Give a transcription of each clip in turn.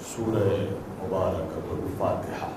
سورہ مبارکۃ الفاتحہ۔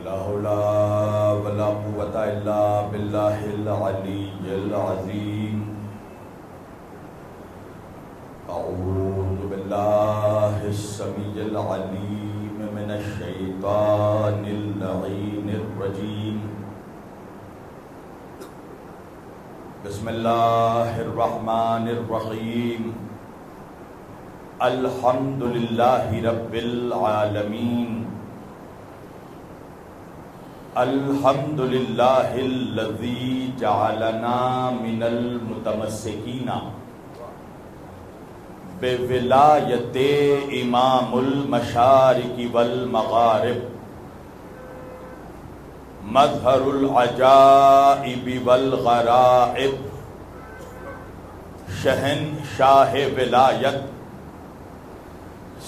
لا ولا قوة إلا بالله العلي العظيم۔ أعوذ بالله السميع العليم من الشيطان اللعين الرجيم۔ بسم الله الرحمن الرحيم۔ الحمد لله رب العالمين۔ الحمد للہ الذی جعلنا من المتمسکین بولایت امام المشارق والمغارب، مظہر العجائب والغرائب، شہنشاہ ولایت،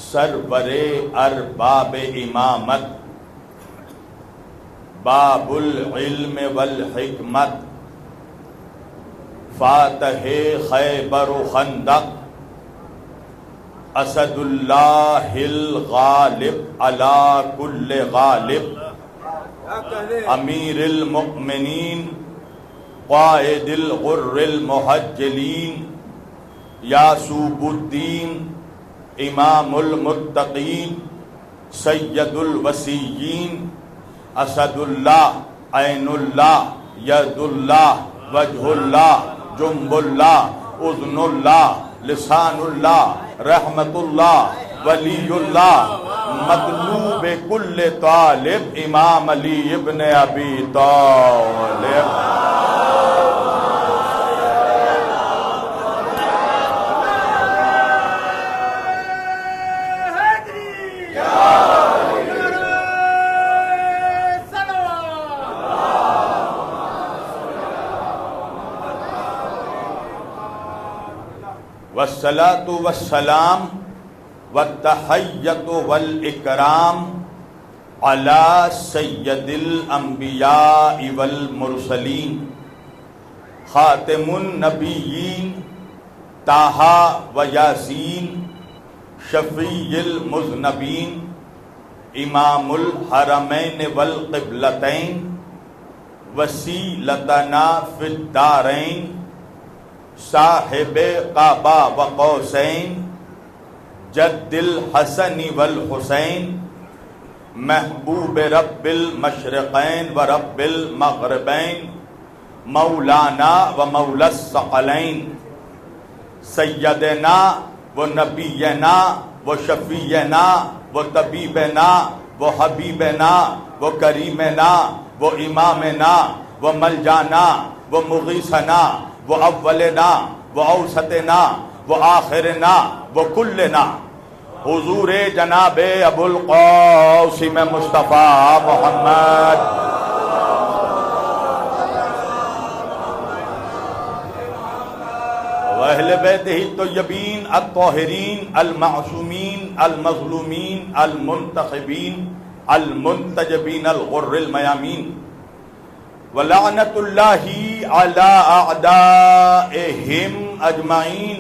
سرور ارباب امامت، باب العلم والحکمت، فاتح خیبر و خندق، اسد اللہ الغالب علی کل غالب، امیر المؤمنین، قائد الغر المحجلین، یعصوب الدین، امام المتقین، سید الوسیین، اسد اللہ، عین اللہ، ید اللہ، وجہ اللہ، جنب اللہ، اذن اللہ، لسان اللہ، رحمت اللہ، ولی اللہ، مطلوب کل طالب، امام علی ابن ابی طالب۔ والصلاة والسلام والتحیۃ والاکرام علی سید الانبیاء والمرسلین، خاتم النبیین، طٰہٰ و یاسین، شفیع المذنبین، امام الحرمین والقبلتین، وسیلتنا فی الدارین، صاحب قبا و قوسین، جد الحسن والحسین، محبوب رب المشرقین و رب المغربین، مولانا و مولا الثقلین، سیدنا و نبینا و شفیعنا و طبیبنا و حبیبنا و کریمنا و امامنا و ملجانا و مغیثنا و اولنا و اوسطنا و آخرنا و کلنا، حضور جناب ابو القاسم مصطفیٰ محمد و اہل بیتہ الطیبین الطاہرین المعصومین المظلومین المنتخبین المنتجبین الغر المیامین، ولعنت اللہ علی اعدائہم اجمعین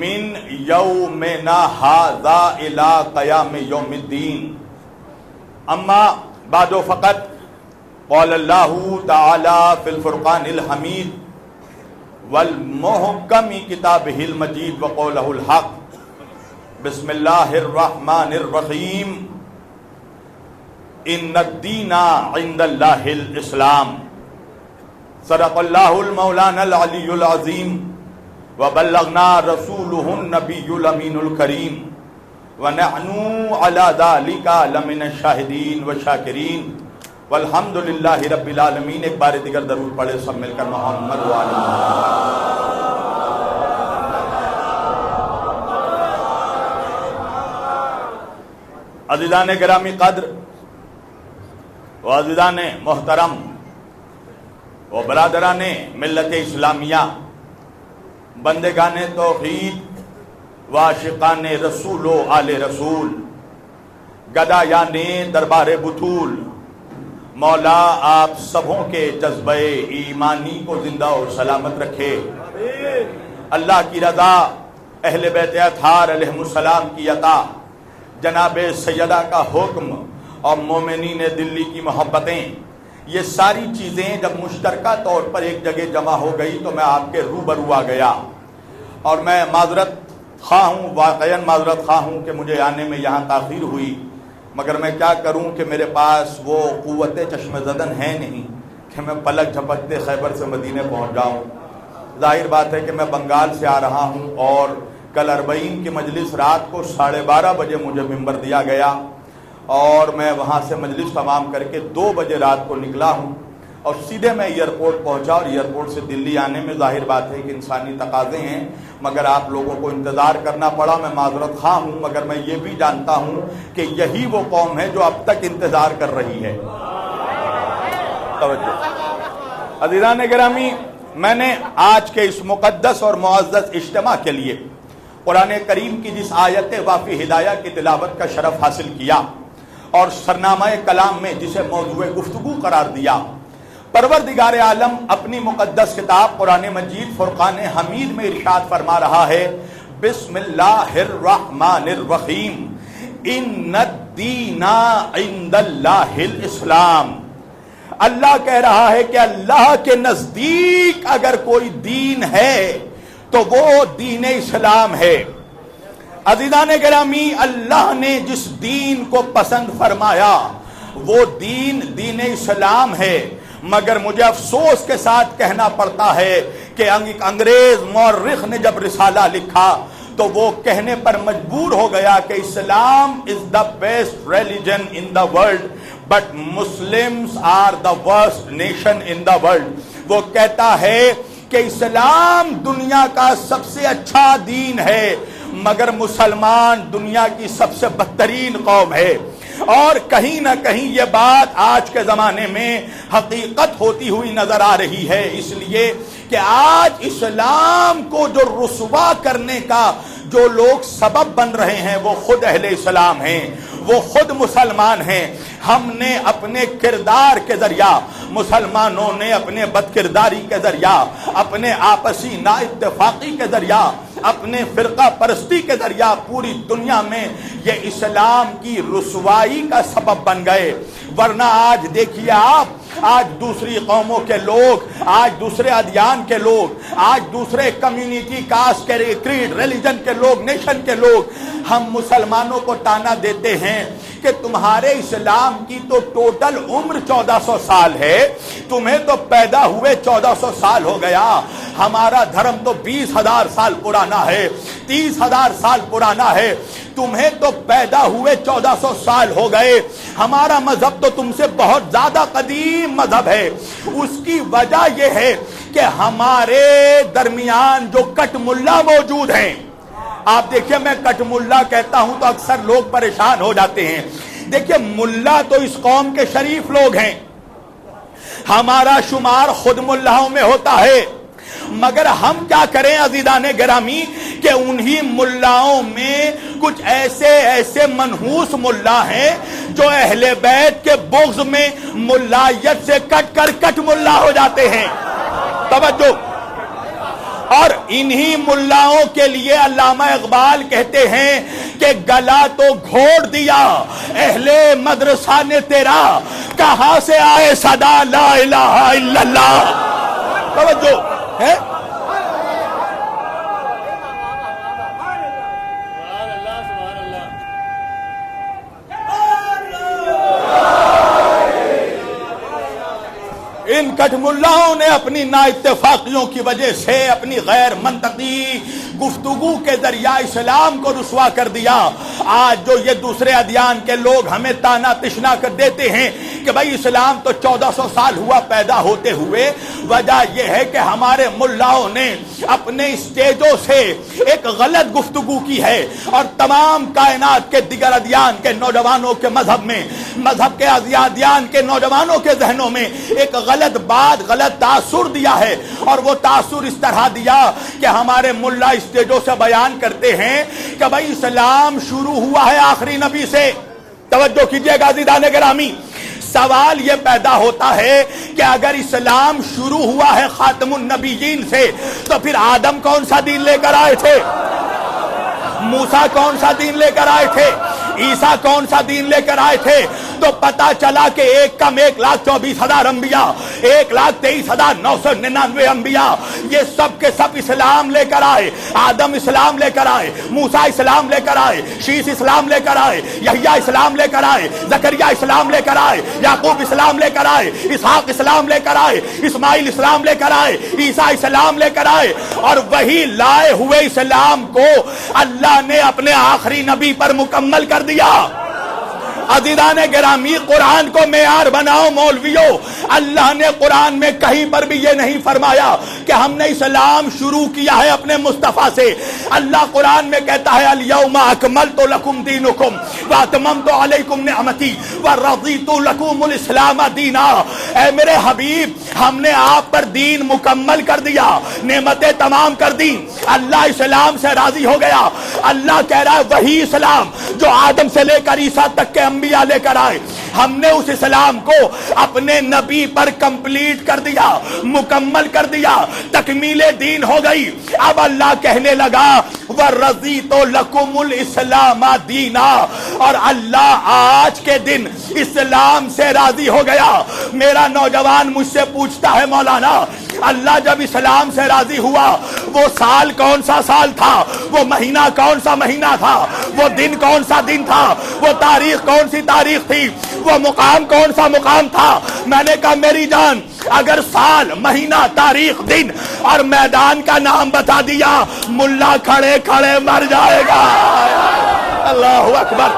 من یومنا ھذا الی قیام یوم الدین۔ اما بعد فقط قال اللہ تعالی فی الفرقان الحمید والمحکم کتابہ المجید وقولہ الحق، بسم اللہ الرحمن الرحیم، ان الدین عند اللہ الاسلام۔ صدق اللہ المولانا العلی العظیم وبلغنا رسولہ النبی الامین الکریم، وَنَحْنُ عَلَى ذَلِكَ لَمِنَ الشَّاهِدِينَ وَالشَّاكِرِينَ وَالْحَمْدُ لِلَّهِ رَبِّ الْعَالَمِينَ۔ ایک بار دیگر درود پڑھے سب مل کر محمد وعلی محمد۔ عزیزان گرامی قدر و عزیزان محترم و برادران ملت اسلامیہ، بندگان توحید و عاشقان رسول و آل رسول، گدایان دربار بطول، مولا آپ سبوں کے جذبہ ایمانی کو زندہ اور سلامت رکھے۔ اللہ کی رضا، اہل بیت اطہار علیہ السلام کی عطا، جناب سیدہ کا حکم اور مومنین دلی کی محبتیں، یہ ساری چیزیں جب مشترکہ طور پر ایک جگہ جمع ہو گئی تو میں آپ کے روبرو آ گیا، اور میں معذرت خواہ ہوں، واقعاً معذرت خواہ ہوں کہ مجھے آنے میں یہاں تاخیر ہوئی، مگر میں کیا کروں کہ میرے پاس وہ قوت چشم زدن ہے نہیں کہ میں پلک جھپکتے خیبر سے مدینے پہنچ جاؤں۔ ظاہر بات ہے کہ میں بنگال سے آ رہا ہوں، اور کل 40 کی مجلس رات کو 12:30 بجے مجھے ممبر دیا گیا، اور میں وہاں سے مجلس تمام کر کے 2 بجے رات کو نکلا ہوں، اور سیدھے میں ایئرپورٹ پہنچا، اور ایئرپورٹ سے دلی آنے میں ظاہر بات ہے کہ انسانی تقاضے ہیں، مگر آپ لوگوں کو انتظار کرنا پڑا، میں معذرت خواہ ہوں، مگر میں یہ بھی جانتا ہوں کہ یہی وہ قوم ہے جو اب تک انتظار کر رہی ہے۔ توجہ عزیزان گرامی، میں نے آج کے اس مقدس اور معزز اجتماع کے لیے قرآن کریم کی جس آیت وافی ہدایہ کی تلاوت کا شرف حاصل کیا اور سرنامہ کلام میں جسے موضوع گفتگو قرار دیا، پروردگار عالم اپنی مقدس کتاب قرآن مجید فرقان حمید میں ارشاد فرما رہا ہے، بسم اللہ الرحمن الرحیم، ان الدین عند اللہ الاسلام۔ اللہ کہہ رہا ہے کہ اللہ کے نزدیک اگر کوئی دین ہے تو وہ دین اسلام ہے۔ عزیزان گرامی، اللہ نے جس دین کو پسند فرمایا وہ دین اسلام ہے، مگر مجھے افسوس کے ساتھ کہنا پڑتا ہے کہ انگریز مورخ نے جب رسالہ لکھا تو وہ کہنے پر مجبور ہو گیا کہ اسلام is the best religion in the world but Muslims are the worst nation in the world۔ وہ کہتا ہے کہ اسلام دنیا کا سب سے اچھا دین ہے، مگر مسلمان دنیا کی سب سے بدترین قوم ہے۔ اور کہیں نہ کہیں یہ بات آج کے زمانے میں حقیقت ہوتی ہوئی نظر آ رہی ہے، اس لیے کہ آج اسلام کو جو رسوا کرنے کا جو لوگ سبب بن رہے ہیں وہ خود اہل اسلام ہیں، وہ خود مسلمان ہیں۔ ہم نے اپنے کردار کے ذریعہ، مسلمانوں نے اپنے بد کرداری کے ذریعہ، اپنے آپسی نا اتفاقی کے ذریعہ، اپنے فرقہ پرستی کے ذریعہ پوری دنیا میں یہ اسلام کی رسوائی کا سبب بن گئے۔ ورنہ آج دیکھیے آپ، آج دوسری قوموں کے لوگ، آج دوسرے ادیان کے لوگ، آج دوسرے کمیونٹی، کاسٹ، کریڈ، ریلیجن کے لوگ، نیشن کے لوگ ہم مسلمانوں کو تانا دیتے ہیں کہ تمہارے اسلام کی تو ٹوٹل عمر 1400 سال ہے، تمہیں تو پیدا ہوئے 1400 سال ہو گیا، ہمارا دھرم تو 20,000 سال پرانا ہے، 30,000 سال پرانا ہے، تمہیں تو پیدا ہوئے 1400 سال ہو گئے، ہمارا مذہب تو تم سے بہت زیادہ قدیم مذہب ہے۔ اس کی وجہ یہ ہے کہ ہمارے درمیان جو کٹ ملا موجود ہیں، آپ دیکھیں میں کٹ ملا کہتا ہوں تو اکثر لوگ پریشان ہو جاتے ہیں۔ دیکھیں ملا تو اس قوم کے شریف لوگ ہیں، ہمارا شمار خود ملاؤں میں ہوتا ہے، مگر ہم کیا کریں عزیزان گرامی کہ انہی ملاؤں میں کچھ ایسے منحوس ملا ہیں جو اہل بیت کے بغض میں ملائیت سے کٹ کر کٹ ملا ہو جاتے ہیں۔ توجہ، اور انہی ملاؤں کے لیے علامہ اقبال کہتے ہیں کہ گلا تو گھوڑ دیا اہل مدرسہ نے تیرا، کہاں سے آئے صدا لا الہ الا اللہ۔ توجہ ہے، ان کٹ ملاؤں نے اپنی نا اتفاقیوں کی وجہ سے اپنی غیر منطقی گفتگو کے ذریعہ اسلام کو رسوا کر دیا۔ آج جو یہ دوسرے ادیان کے لوگ ہمیں تانا تشنا کر دیتے ہیں کہ بھائی اسلام تو 1400 سال ہوا پیدا ہوتے ہوئے، وجہ یہ ہے کہ ہمارے ملاؤں نے اپنے اسٹیجوں سے ایک غلط گفتگو کی ہے، اور تمام کائنات کے دیگر ادیان کے نوجوانوں کے مذہب کے ادیان کے نوجوانوں کے ذہنوں میں ایک غلط بات، غلط تاثر دیا ہے، اور وہ تاثر اس طرح دیا کہ ہمارے ملا اسٹیجوں سے بیان کرتے ہیں کہ بھائی اسلام شروع ہوا ہے آخری نبی سے۔ توجہ کیجئے گا عزیزان گرامی، سوال یہ پیدا ہوتا ہے کہ اگر اسلام شروع ہوا ہے خاتم النبیین سے، تو پھر آدم کون سا دین لے کر آئے تھے؟ موسیٰ کون سا دین لے کر آئے تھے؟ عیسیٰ کون سا دین لے کر آئے تھے؟ تو پتا چلا کہ 1,24,000 انبیاء، 1,23,999 انبیاء، یہ سب کے سب اسلام لے کر آئے۔ آدم اسلام لے کر آئے، موسیٰ اسلام لے کر آئے، شیس اسلام لے کر آئے، یحییٰ اسلام لے کر آئے، زکریا اسلام لے کر آئے، یعقوب اسلام لے کر آئے، اسحاق اسلام لے کر آئے، اسماعیل اسلام لے کر آئے، عیسیٰ اسلام لے کر آئے، اور وہی لائے ہوئے اسلام کو اللہ نے اپنے آخری نبی پر مکمل کر دیا۔ عزیزان گرامی، قرآن کو معیار بناؤ مولویوں۔ اللہ نے قرآن میں کہیں پر بھی یہ نہیں فرمایا کہ ہم نے اسلام شروع کیا ہے اپنے مصطفیٰ سے۔ اللہ قرآن میں کہتا ہے الیوم اکملت لکم دینکم واتممت علیکم نعمتی ورضیت لکم الاسلام دینا۔ اے میرے حبیب، ہم نے آپ پر دین مکمل کر دیا، نعمتیں تمام کر دی، اللہ اسلام سے راضی ہو گیا۔ اللہ کہہ رہا ہے وہی اسلام جو آدم سے لے کر عیسیٰ تک کے انبیاء لے کر آئے، ہم نے اس اسلام کو اپنے نبی پر کمپلیٹ کر دیا، مکمل کر دیا، تکمیل دین ہو گئی۔ اب اللہ کہنے لگا وَرَضِيتُ لَكُمُ الْإِسْلَامَ دِينًا، اور اللہ آج کے دن اسلام سے راضی ہو گیا۔ میرا نوجوان مجھ سے پوچھتا ہے مولانا، اللہ جب اسلام سے راضی ہوا، وہ سال کون سا سال تھا؟ وہ مہینہ کون سا مہینہ تھا؟ وہ دن کون سا دن تھا؟ وہ تاریخ کون سی تاریخ تھی؟ وہ مقام کون سا مقام تھا؟ میں نے کہا میری جان، اگر سال، مہینہ، تاریخ، دن اور میدان کا نام بتا دیا، ملا کھڑے کھڑے مر جائے گا۔ اللہ اکبر۔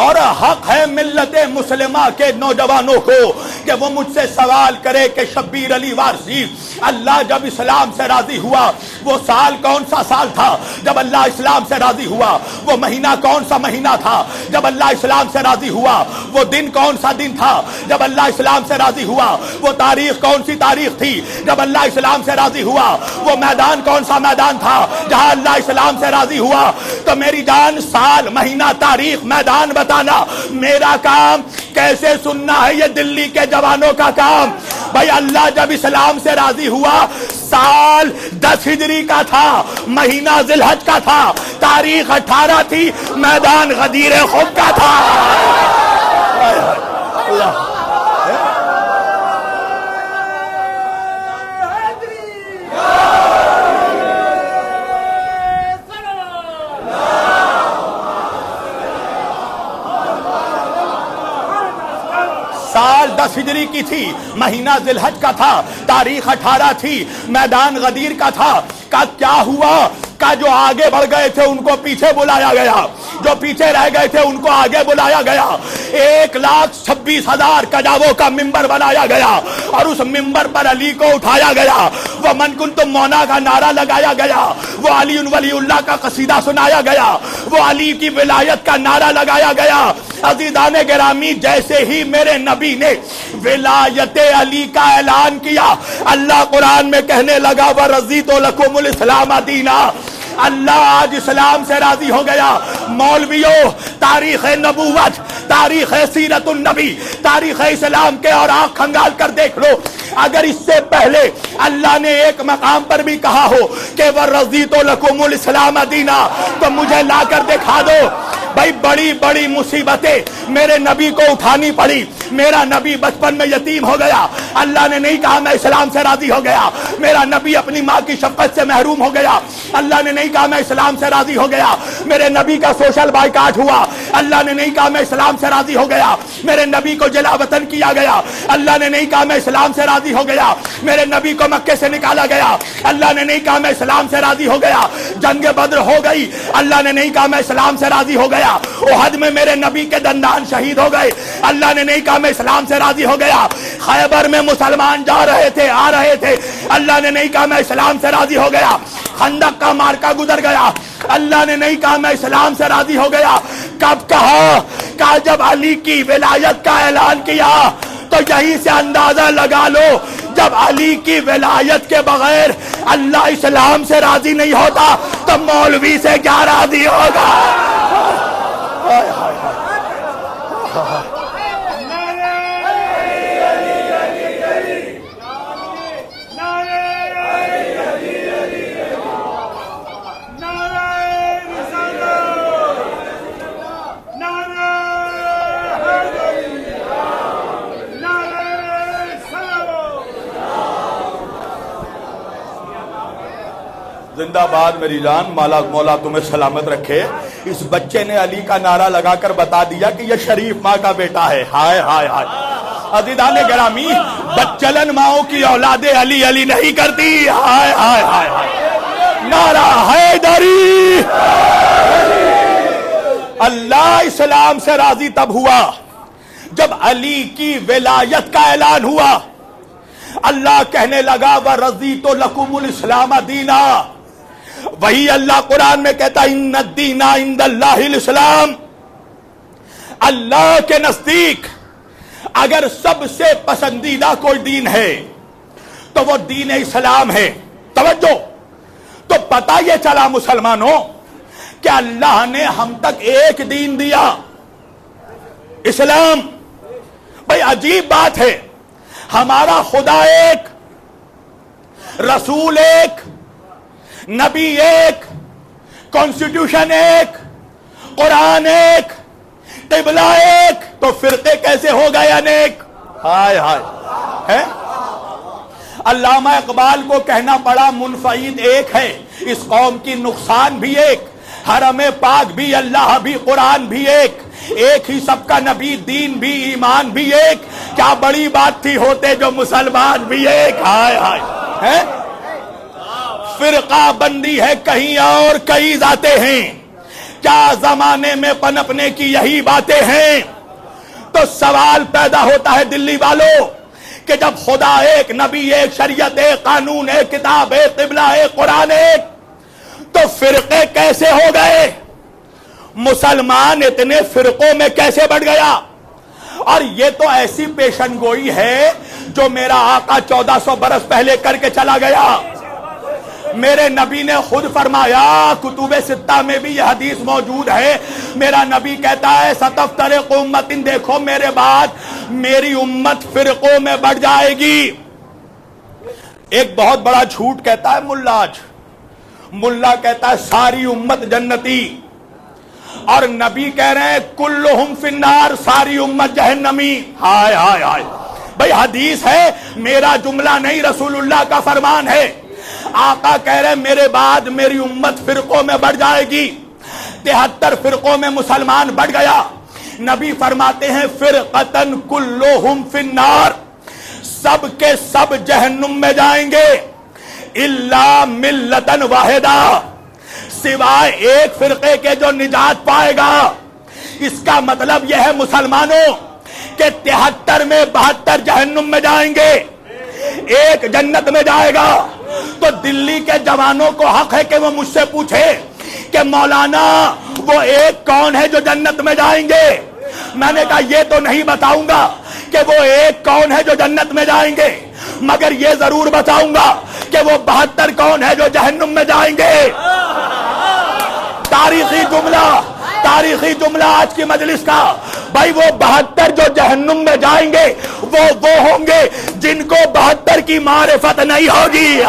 اور حق ہے ملت مسلمہ کے نوجوانوں کو کہ وہ مجھ سے سوال کرے کہ شبیر علی وارثی، اللہ جب اسلام سے راضی ہوا، وہ سال کون سا سال تھا جب اللہ اسلام سے راضی ہوا؟ وہ مہینہ کون سا مہینہ تھا جب اللہ اسلام سے راضی ہوا؟ وہ دن کون سا دن تھا جب اللہ اسلام سے راضی ہوا؟ وہ تاریخ کون سی تاریخ تھی جب اللہ اسلام سے راضی ہوا؟ وہ میدان کون سا میدان تھا جہاں اللہ اسلام سے راضی ہوا؟ تو میری جان، سال، مہینہ، تاریخ، میدان بتانا میرا کام، کیسے سننا ہے یہ دلی کے جوانوں کا کام۔ بھائی اللہ جب اسلام سے راضی ہوا، سال 10 ہجری کا تھا، مہینہ ذی الحج کا تھا، تاریخ 18 تھی، میدان غدیر خم کا تھا۔ اللہ سال 10 ہجری کی تھی، مہینہ ذی الحج کا تھا، تاریخ 18 تھی، میدان غدیر کا تھا۔ کا کیا ہوا؟ کا جو آگے بڑھ گئے تھے ان کو پیچھے بلایا گیا، جو پیچھے رہ گئے تھے ان کو آگے بلایا گیا۔ 1,26,000 کجاووں کا ممبر بنایا گیا، اور اس ممبر پر علی کو اٹھایا گیا، وہ من کنتم مونا کا نعرہ لگایا گیا، وہ علی ولی اللہ کا قصیدہ سنایا گیا، وہ علی کی ولایت کا نعرہ لگایا گیا۔ عزیزان گرامی، جیسے ہی میرے نبی نے ولایت علی کا اعلان کیا، اللہ قرآن میں کہنے لگا وَرَضِيتُ لَكُمُ الْإِسْلَامَ دِينًا۔ اللہ آج اسلام سے راضی ہو گیا۔ مولویوں، تاریخ نبوت، تاریخ سیرت النبی، تاریخ اسلام کے اور آنکھ کھنگال کر دیکھ لو، اگر اس سے پہلے اللہ نے ایک مقام پر بھی کہا ہو کہ وَرَضِيتُ لَكُمُ الْإِسْلَامَ دِينًا، تو مجھے لا کر دکھا دو۔ بھائی بڑی بڑی مصیبتیں میرے نبی کو اٹھانی پڑی، میرا نبی بچپن میں یتیم ہو گیا، اللہ نے نہیں کہا میں اسلام سے راضی ہو گیا۔ میرا نبی اپنی ماں کی شفقت سے محروم ہو گیا، اللہ نے نہیں کہا میں اسلام سے راضی ہو گیا۔ میرے نبی کا سوشل بائیکاٹ ہوا، اللہ نے نہیں کہا میں اسلام سے راضی ہو گیا۔ میرے نبی کو جلا وطن کیا گیا، اللہ نے نہیں کہا میں اسلام سے راضی ہو گیا۔ میرے نبی کو مکے سے نکالا گیا، اللہ نے نہیں کہا میں اسلام سے راضی ہو گیا۔ جنگ بدر ہو گئی، اللہ نے نہیں کہا میں اسلام سے راضی ہو گیا۔ احد میں میرے نبی کے دندان شہید ہو گئے، اللہ نے نہیں کہا میں اسلام سے راضی ہو گیا۔ خیبر میں مسلمان جا رہے تھے، آ رہے تھے، اللہ نے نہیں کہا میں اسلام سے راضی ہو گیا۔ خندق کا مارکا گزر گیا، اللہ نے نہیں کہا میں اسلام سے راضی ہو گیا۔ کب کہا جب علی کی ولایت کا اعلان کیا، تو یہیں سے اندازہ لگا لو جب علی کی ولایت کے بغیر اللہ اسلام سے راضی نہیں ہوتا تو مولوی سے کیا راضی ہوگا؟ زندہ باد میری جان، مولا تمہیں سلامت رکھے۔ اس بچے نے علی کا نعرہ لگا کر بتا دیا کہ یہ شریف ماں کا بیٹا ہے۔ ہائے ہائے ہائے عزیزان گرامی، بچلن ماؤں کی اولاد علی علی نہیں کرتی۔ ہائے ہائے ہائے نعرہ حیدری۔ اللہ اسلام سے راضی تب ہوا جب علی کی ولایت کا اعلان ہوا۔ اللہ کہنے لگا وَرَضِيتُ لَكُمُ الْإِسْلَامَ دِينًا۔ وہی اللہ قرآن میں کہتا ان الدین عند اللہ الاسلام۔ اللہ کے نزدیک اگر سب سے پسندیدہ کوئی دین ہے تو وہ دین اسلام ہے۔ توجہ، تو پتہ یہ چلا مسلمانوں کہ اللہ نے ہم تک ایک دین دیا، اسلام۔ بھئی عجیب بات ہے، ہمارا خدا ایک، رسول ایک، نبی ایک، کانسٹیٹیوشن ایک، قرآن ایک، قبلہ ایک، تو فرقے کیسے ہو گئے انیک؟ ہائے ہائے ہے۔ علامہ اقبال کو کہنا پڑا منفعید ایک ہے، اس قوم کی نقصان بھی ایک، حرم پاک بھی، اللہ بھی، قرآن بھی ایک ہی سب کا نبی، دین بھی، ایمان بھی ایک۔ کیا بڑی بات تھی ہوتے جو مسلمان بھی ایک۔ ہائے ہائے ہے۔ فرقہ بندی ہے کہیں اور کئی ذاتیں ہیں، کیا زمانے میں پنپنے کی یہی باتیں ہیں؟ تو سوال پیدا ہوتا ہے دلی والوں کہ جب خدا ایک، نبی ایک، شریعت ایک، قانون ایک، کتاب ایک، قبلہ ایک، قرآن ایک، تو فرقے کیسے ہو گئے؟ مسلمان اتنے فرقوں میں کیسے بڑھ گیا؟ اور یہ تو ایسی پیشن گوئی ہے جو میرا آقا 1400 برس پہلے کر کے چلا گیا۔ میرے نبی نے خود فرمایا، کتب ستہ میں بھی یہ حدیث موجود ہے، میرا نبی کہتا ہے ستفترق امتن، دیکھو میرے بعد میری امت فرقوں میں بڑھ جائے گی۔ ایک بہت بڑا جھوٹ کہتا ہے ملا کہتا ہے ساری امت جنتی، اور نبی کہہ رہے ہیں کلہم فی النار، ساری امت جہنمی۔ ہائے ہائے ہائے بھئی حدیث ہے، میرا جملہ نہیں، رسول اللہ کا فرمان ہے۔ آقا کہہ رہے ہیں میرے بعد میری امت فرقوں میں بڑھ جائے گی، 73 فرقوں میں مسلمان بڑھ گیا۔ نبی فرماتے ہیں فرقتن کلہم فی النار، سب کے سب جہنم میں جائیں گے، الا ملتن واحدہ، سوائے ایک فرقے کے جو نجات پائے گا۔ اس کا مطلب یہ ہے مسلمانوں کہ 73 میں 72 جہنم میں جائیں گے، ایک جنت میں جائے گا۔ تو دلی کے جوانوں کو حق ہے کہ وہ مجھ سے پوچھے کہ مولانا وہ ایک کون ہے جو جنت میں جائیں گے؟ میں نے کہا یہ تو نہیں بتاؤں گا کہ وہ ایک کون ہے جو جنت میں جائیں گے، مگر یہ ضرور بتاؤں گا کہ وہ 72 کون ہے جو جہنم میں جائیں گے۔ تاریخی جملہ آج کی مجلس کا، بھائی وہ 72 جو جہنم میں جائیں گے وہ ہوں گے جن کو 72 کی معرفت نہیں ہوگی۔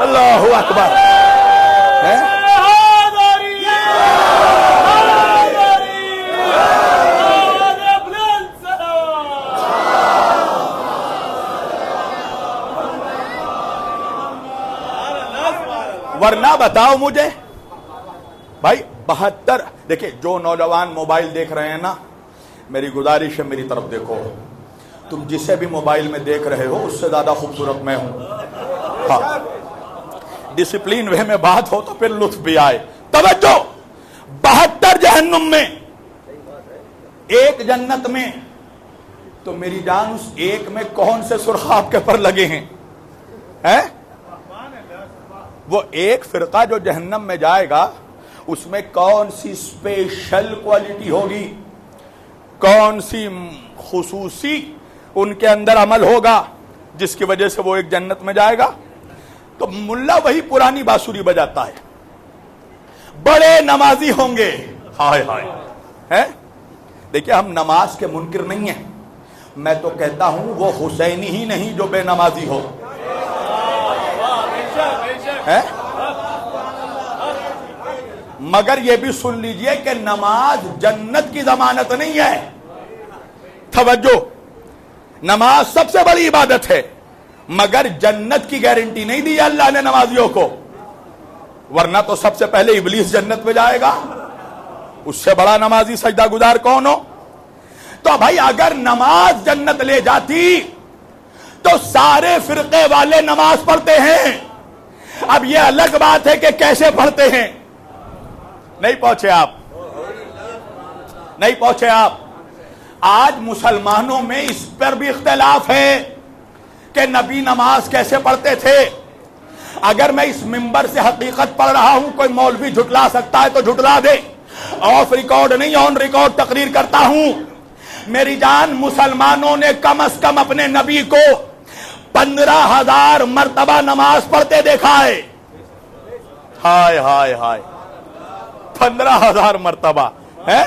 اللہ اکبر۔ ورنہ بتاؤ مجھے بھائی 72 دیکھیں جو نوجوان موبائل دیکھ رہے ہیں نا، میری گزارش ہے میری طرف دیکھو، تم جسے بھی موبائل میں دیکھ رہے ہو اس سے زیادہ خوبصورت میں ہوں. ہاں ڈسپلین وے میں بات ہو تو پھر لطف بھی آئے. توجہ، 72 جہنم میں، ایک جنت میں، تو میری جان اس ایک میں کون سے سرخ آپ کے پر لگے ہیں؟ وہ ایک فرقہ جو جہنم میں جائے گا اس میں کون سی اسپیشل کوالٹی ہوگی، کون سی خصوصی ان کے اندر عمل ہوگا جس کی وجہ سے وہ ایک جنت میں جائے گا؟ تو ملا وہی پرانی بانسری بجاتا ہے، بڑے نمازی ہوں گے، ہائے ہائے. دیکھیں ہم نماز کے منکر نہیں ہیں، میں تو کہتا ہوں وہ حسینی ہی نہیں جو بے نمازی ہو. مگر یہ بھی سن لیجئے کہ نماز جنت کی ضمانت نہیں ہے. توجہ، نماز سب سے بڑی عبادت ہے مگر جنت کی گارنٹی نہیں دی اللہ نے نمازیوں کو، ورنہ تو سب سے پہلے ابلیس جنت میں جائے گا، اس سے بڑا نمازی سجدہ گزار کون ہو؟ تو بھائی اگر نماز جنت لے جاتی تو سارے فرقے والے نماز پڑھتے ہیں. اب یہ الگ بات ہے کہ کیسے پڑھتے ہیں. نہیں پہنچے آپ، نہیں پہنچے آپ. آج مسلمانوں میں اس پر بھی اختلاف ہے کہ نبی نماز کیسے پڑھتے تھے. اگر میں اس منبر سے حقیقت پڑھ رہا ہوں، کوئی مولوی جھٹلا سکتا ہے تو جھٹلا دے، آف ریکارڈ نہیں آن ریکارڈ تقریر کرتا ہوں. میری جان، مسلمانوں نے کم از کم اپنے نبی کو 15,000 مرتبہ نماز پڑھتے دیکھا ہے. ہائے ہائے ہائے، 15,000 مرتبہ ہے.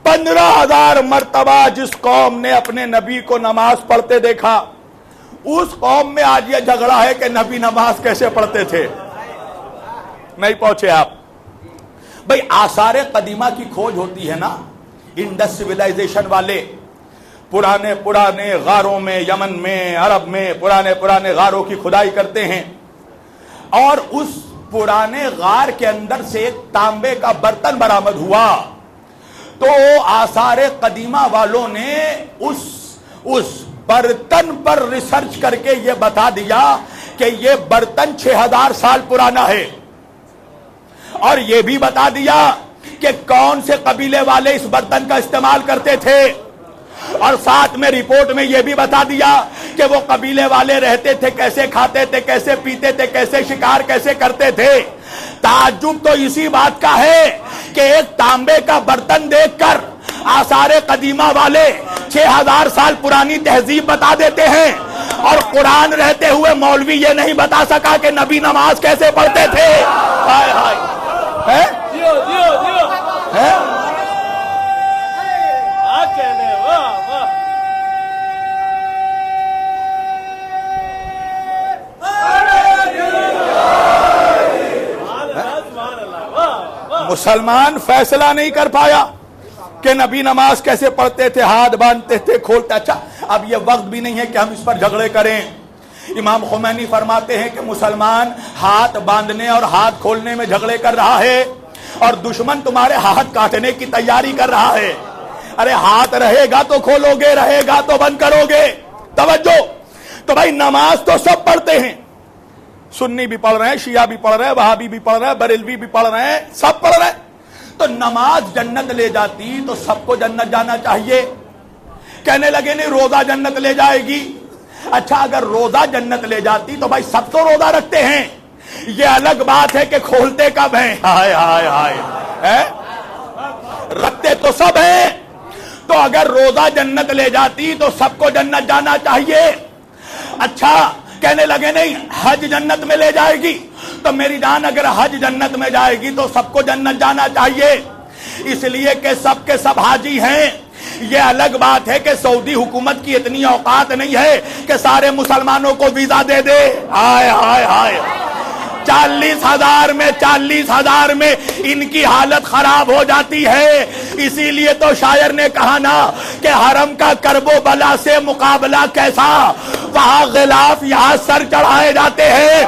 15,000 مرتبہ جس قوم نے اپنے نبی کو نماز پڑھتے دیکھا، اس قوم میں آج یہ جھگڑا ہے کہ نبی نماز کیسے پڑھتے تھے. نہیں پہنچے آپ. بھئی آثار قدیمہ کی کھوج ہوتی ہے نا، انڈس سویلائزیشن والے پرانے غاروں میں، یمن میں، عرب میں پرانے غاروں کی کھدائی کرتے ہیں، اور اس پرانے غار کے اندر سے ایک تانبے کا برتن برآمد ہوا. تو آثار قدیمہ والوں نے اس برتن پر ریسرچ کر کے یہ بتا دیا کہ یہ برتن 6,000 سال پرانا ہے، اور یہ بھی بتا دیا کہ کون سے قبیلے والے اس برتن کا استعمال کرتے تھے، اور ساتھ میں رپورٹ میں یہ بھی بتا دیا کہ وہ قبیلے والے رہتے تھے، کیسے کھاتے تھے، کیسے پیتے تھے، کیسے شکار کیسے کرتے تھے. تعجب تو اسی بات کا ہے کہ ایک تانبے کا برتن دیکھ کر آثار قدیمہ والے 6,000 سال پرانی تہذیب بتا دیتے ہیں، اور قرآن رہتے ہوئے مولوی یہ نہیں بتا سکا کہ نبی نماز کیسے پڑھتے تھے. ہائے ہائے، مسلمان فیصلہ نہیں کر پایا کہ نبی نماز کیسے پڑھتے تھے، ہاتھ باندھتے تھے، کھولتے. اچھا اب یہ وقت بھی نہیں ہے کہ ہم اس پر جھگڑے کریں. امام خمینی فرماتے ہیں کہ مسلمان ہاتھ باندھنے اور ہاتھ کھولنے میں جھگڑے کر رہا ہے، اور دشمن تمہارے ہاتھ کاٹنے کی تیاری کر رہا ہے. ارے ہاتھ رہے گا تو کھولو گے، رہے گا تو بند کرو گے. توجہ. تو بھائی نماز تو سب پڑھتے ہیں، سنی بھی پڑھ رہے ہیں، شیعہ بھی پڑھ رہے ہیں، وہابی بھی پڑھ رہے ہیں، بریلوی بھی پڑھ رہے ہیں، سب پڑھ رہے ہیں. تو نماز جنت لے جاتی تو سب کو جنت جانا چاہیے. کہنے لگے نہیں روزہ جنت لے جائے گی. اچھا اگر روزہ جنت لے جاتی تو بھائی سب تو روزہ رکھتے ہیں، یہ الگ بات ہے کہ کھولتے کب ہیں. ہائے ہائے ہائے، رکھتے تو سب ہیں. تو اگر روزہ جنت لے جاتی تو سب کو جنت جانا چاہیے. اچھا کہنے لگے نہیں حج جنت میں لے جائے گی. تو میری جان اگر حج جنت میں جائے گی تو سب کو جنت جانا چاہیے، اس لیے کہ سب کے سب حاجی ہیں. یہ الگ بات ہے کہ سعودی حکومت کی اتنی اوقات نہیں ہے کہ سارے مسلمانوں کو ویزا دے دے. ہائے ہائے ہائے، 40,000 میں ان کی حالت خراب ہو جاتی ہے. اسی لیے تو شاعر نے کہا نا کہ حرم کا کرب و بلا سے مقابلہ کیسا، وہاں غلاف یہاں سر چڑھائے جاتے ہیں.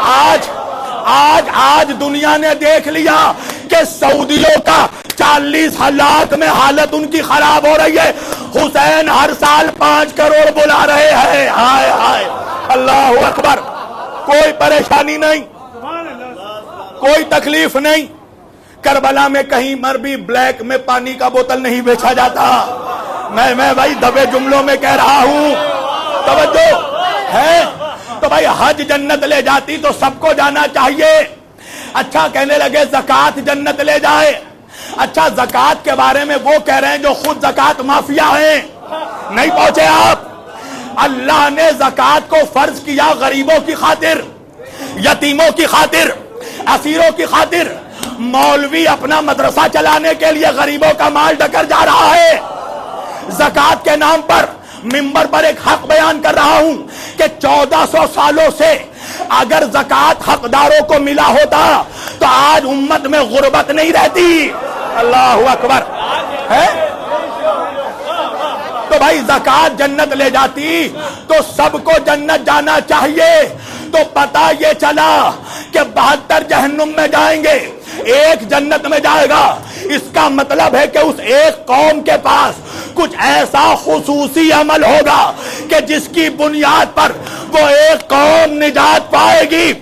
آج دنیا نے دیکھ لیا کہ سعودیوں کا 40 لاکھ میں حالت ان کی خراب ہو رہی ہے. حسین ہر سال 5 کروڑ بلا رہے ہیں. ہائے ہائے اللہ اکبر. کوئی پریشانی نہیں, کوئی تکلیف نہیں. کربلا میں کہیں مر بھی بلیک میں پانی کا بوتل نہیں بیچا جاتا. میں بھائی دبے جملوں میں کہہ رہا ہوں, توجہ ہے. تو بھائی حج جنت لے جاتی تو سب کو جانا چاہیے. اچھا کہنے لگے زکوٰۃ جنت لے جائے. اچھا زکوٰۃ کے بارے میں وہ کہہ رہے ہیں جو خود زکوٰۃ مافیا ہیں. نہیں پہنچے آپ. اللہ نے زکوٰۃ کو فرض کیا غریبوں کی خاطر, یتیموں کی خاطر, اسیروں کی خاطر. مولوی اپنا مدرسہ چلانے کے لیے غریبوں کا مال ڈکر جا رہا ہے. زکوٰۃ کے نام پر منبر پر ایک حق بیان کر رہا ہوں کہ 1400 سالوں سے اگر زکوٰۃ حقداروں کو ملا ہوتا تو آج امت میں غربت نہیں رہتی. اللہ اکبر ہے. تو بھائی زکوٰۃ جنت لے جاتی تو سب کو جنت جانا چاہیے. تو پتہ یہ چلا کہ 72 جہنم میں جائیں گے, ایک جنت میں جائے گا. اس کا مطلب ہے کہ اس ایک قوم کے پاس کچھ ایسا خصوصی عمل ہوگا کہ جس کی بنیاد پر وہ ایک قوم نجات پائے گی.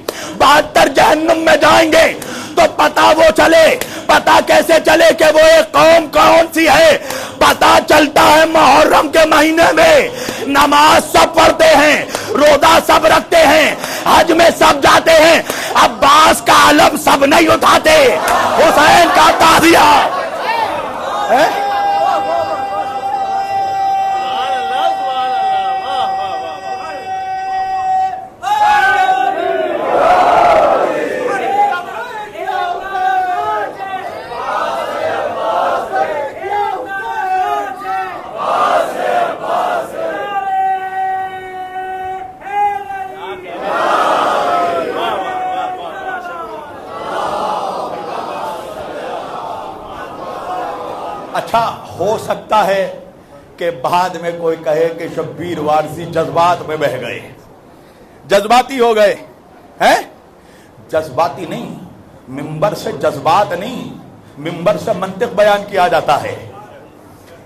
72 جہنم میں جائیں گے تو پتہ وہ چلے. پتہ کیسے چلے کہ وہ ایک قوم کون سی ہے؟ پتہ چلتا ہے محرم کے مہینے میں نماز سب پڑھتے ہیں, روزہ سب رکھتے ہیں, حج میں سب جاتے ہیں. عباس کا علم سب نہیں اٹھاتے, حسین کا تعزیہ. اچھا ہو سکتا ہے کہ بعد میں کوئی کہے کہ شبیر وارثی جذبات میں بہ گئے, جذباتی ہو گئے ہیں. جذباتی نہیں, منبر سے جذبات نہیں, منبر سے منطق بیان کیا جاتا ہے.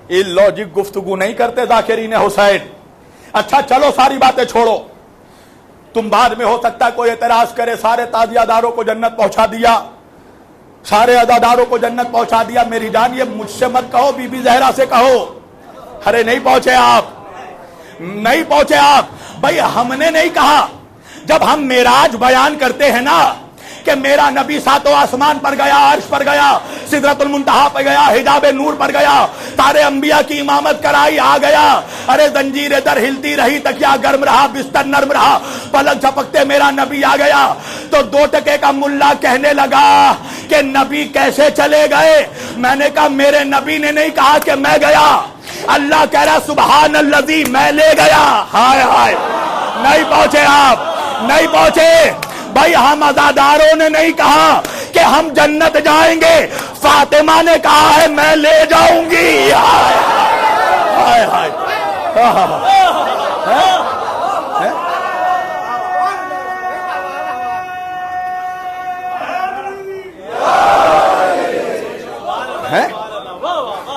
یہ لاجک گفتگو نہیں کرتے ذاکرین حسین. اچھا چلو ساری باتیں چھوڑو. تم بعد میں ہو سکتا ہے کوئی اعتراض کرے سارے تعزیہ داروں کو جنت پہنچا دیا, سارے عزاداروں کو جنت پہنچا دیا. میری جان یہ مجھ سے مت کہو, بی بی زہرا سے کہو. ارے نہیں پہنچے آپ, نہیں پہنچے آپ. بھائی ہم نے نہیں کہا. جب ہم معراج بیان کرتے ہیں نا کہ میرا نبی ساتوں آسمان پر گیا, عرش پر گیا, سدرۃ المنتہا پہ گیا, حجاب نور پر گیا, سارے انبیاء کی امامت کرائی, آ گیا. ارے زنجیر در ہلتی رہی, تکیا گرم رہا, بستر نرم رہا, پلک جھپکتے میرا نبی آ گیا. تو 2 ٹکے کا ملا کہنے لگا کہ نبی کیسے چلے گئے؟ میں نے کہا میرے نبی نے نہیں کہا کہ میں گیا, اللہ کہہ رہا سبحان الذی میں لے گیا. ہائے ہائے, نہیں پہنچے آپ, نہیں پہنچے. بھائی ہم عزاداروں نے نہیں کہا کہ ہم جنت جائیں گے, فاطمہ نے کہا ہے میں لے جاؤں گی. ہائے ہائے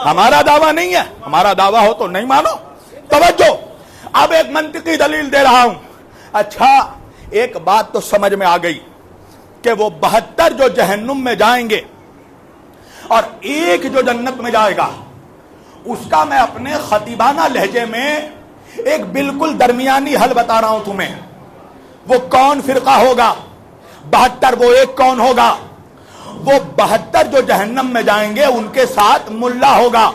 ہمارا دعویٰ نہیں ہے, ہمارا دعویٰ ہو تو نہیں مانو. توجہ, اب ایک منطقی دلیل دے رہا ہوں. اچھا ایک بات تو سمجھ میں آ گئی کہ وہ 72 جو جہنم میں جائیں گے اور ایک جو جنت میں جائے گا, اس کا میں اپنے خطیبانہ لہجے میں ایک بالکل درمیانی حل بتا رہا ہوں تمہیں. وہ کون فرقہ ہوگا, 72 وہ ایک کون ہوگا. وہ 72 جو جہنم میں جائیں گے ان کے ساتھ ملا ہوگا,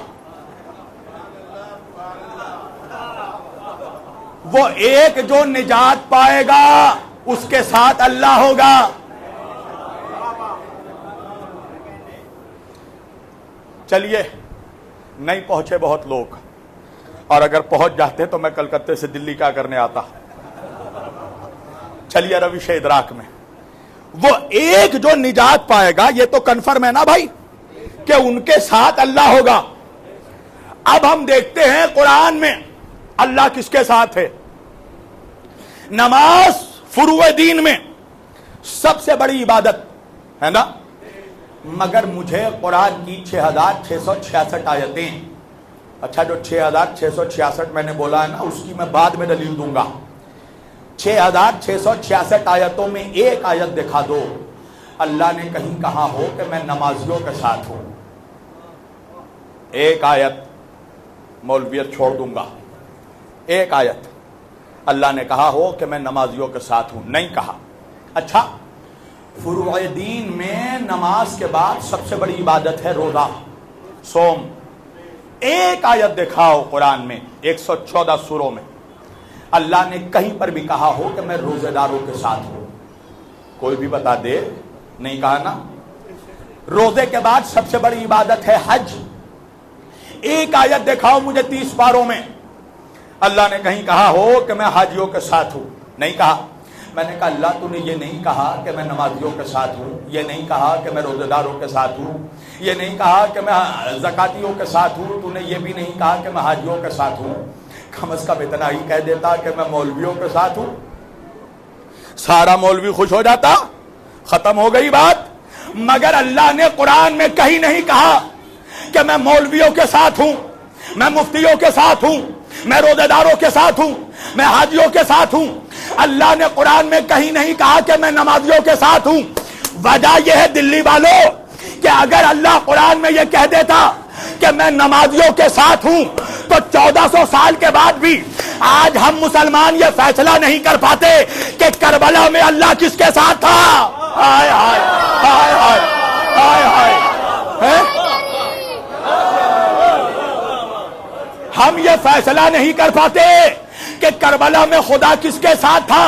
وہ ایک جو نجات پائے گا اس کے ساتھ اللہ ہوگا. چلیے نہیں پہنچے بہت لوگ, اور اگر پہنچ جاتے تو میں کلکتے سے دلی کیا کرنے آتا. چلیے روش ادراک میں وہ ایک جو نجات پائے گا یہ تو کنفرم ہے نا بھائی کہ ان کے ساتھ اللہ ہوگا. اب ہم دیکھتے ہیں قرآن میں اللہ کس کے ساتھ ہے. نماز فروع دین میں سب سے بڑی عبادت ہے نا، مگر مجھے قرآن کی 6666 آیتیں، اچھا جو 6666 میں نے بولا ہے نا اس کی میں بعد میں دلیل دوں گا، 6666 آیتوں میں ایک آیت دکھا دو اللہ نے کہیں کہا ہو کہ میں نمازیوں کے ساتھ ہوں، ایک آیت مولویت چھوڑ دوں گا، ایک آیت اللہ نے کہا ہو کہ میں نمازیوں کے ساتھ ہوں، نہیں کہا۔ اچھا فروع دین میں نماز کے بعد سب سے بڑی عبادت ہے روزہ صوم، ایک آیت دکھاؤ قرآن میں 114 سوروں میں اللہ نے کہیں پر بھی کہا ہو کہ میں روزے داروں کے ساتھ ہوں، کوئی بھی بتا دے، نہیں کہا نا۔ روزے کے بعد سب سے بڑی عبادت ہے حج، ایک آیت دکھاؤ مجھے 30 پاروں میں اللہ نے کہیں کہا ہو کہ میں حاجیوں کے ساتھ ہوں، نہیں کہا۔ میں نے کہا اللہ تو نے یہ نہیں کہا کہ میں نمازیوں کے ساتھ ہوں، یہ نہیں کہا کہ میں روزے داروں کے ساتھ ہوں، یہ نہیں کہا کہ میں زکاتیوں کے ساتھ ہوں، تو نے یہ بھی نہیں کہا کہ میں حاجیوں کے ساتھ ہوں، کم از کم اتنا ہی کہہ دیتا کہ میں مولویوں کے ساتھ ہوں، سارا مولوی خوش ہو جاتا، ختم ہو گئی بات۔ مگر اللہ نے قرآن میں کہیں نہیں کہا کہ میں مولویوں کے ساتھ ہوں، میں مفتیوں کے ساتھ ہوں، میں روزے داروں کے ساتھ ہوں، میں حاجیوں کے ساتھ ہوں۔ اللہ نے قرآن میں کہیں نہیں کہا کہ میں نمازیوں کے ساتھ ہوں۔ وجہ یہ ہے دلی والوں کہ اگر اللہ قرآن میں یہ کہہ دیتا کہ میں نمازیوں کے ساتھ ہوں تو 1400 سال کے بعد بھی آج ہم مسلمان یہ فیصلہ نہیں کر پاتے کہ کربلا میں اللہ کس کے ساتھ تھا۔ ہائے ہائے ہائے ہائے ہائے ہائے، ہم یہ فیصلہ نہیں کر پاتے کہ کربلا میں خدا کس کے ساتھ تھا،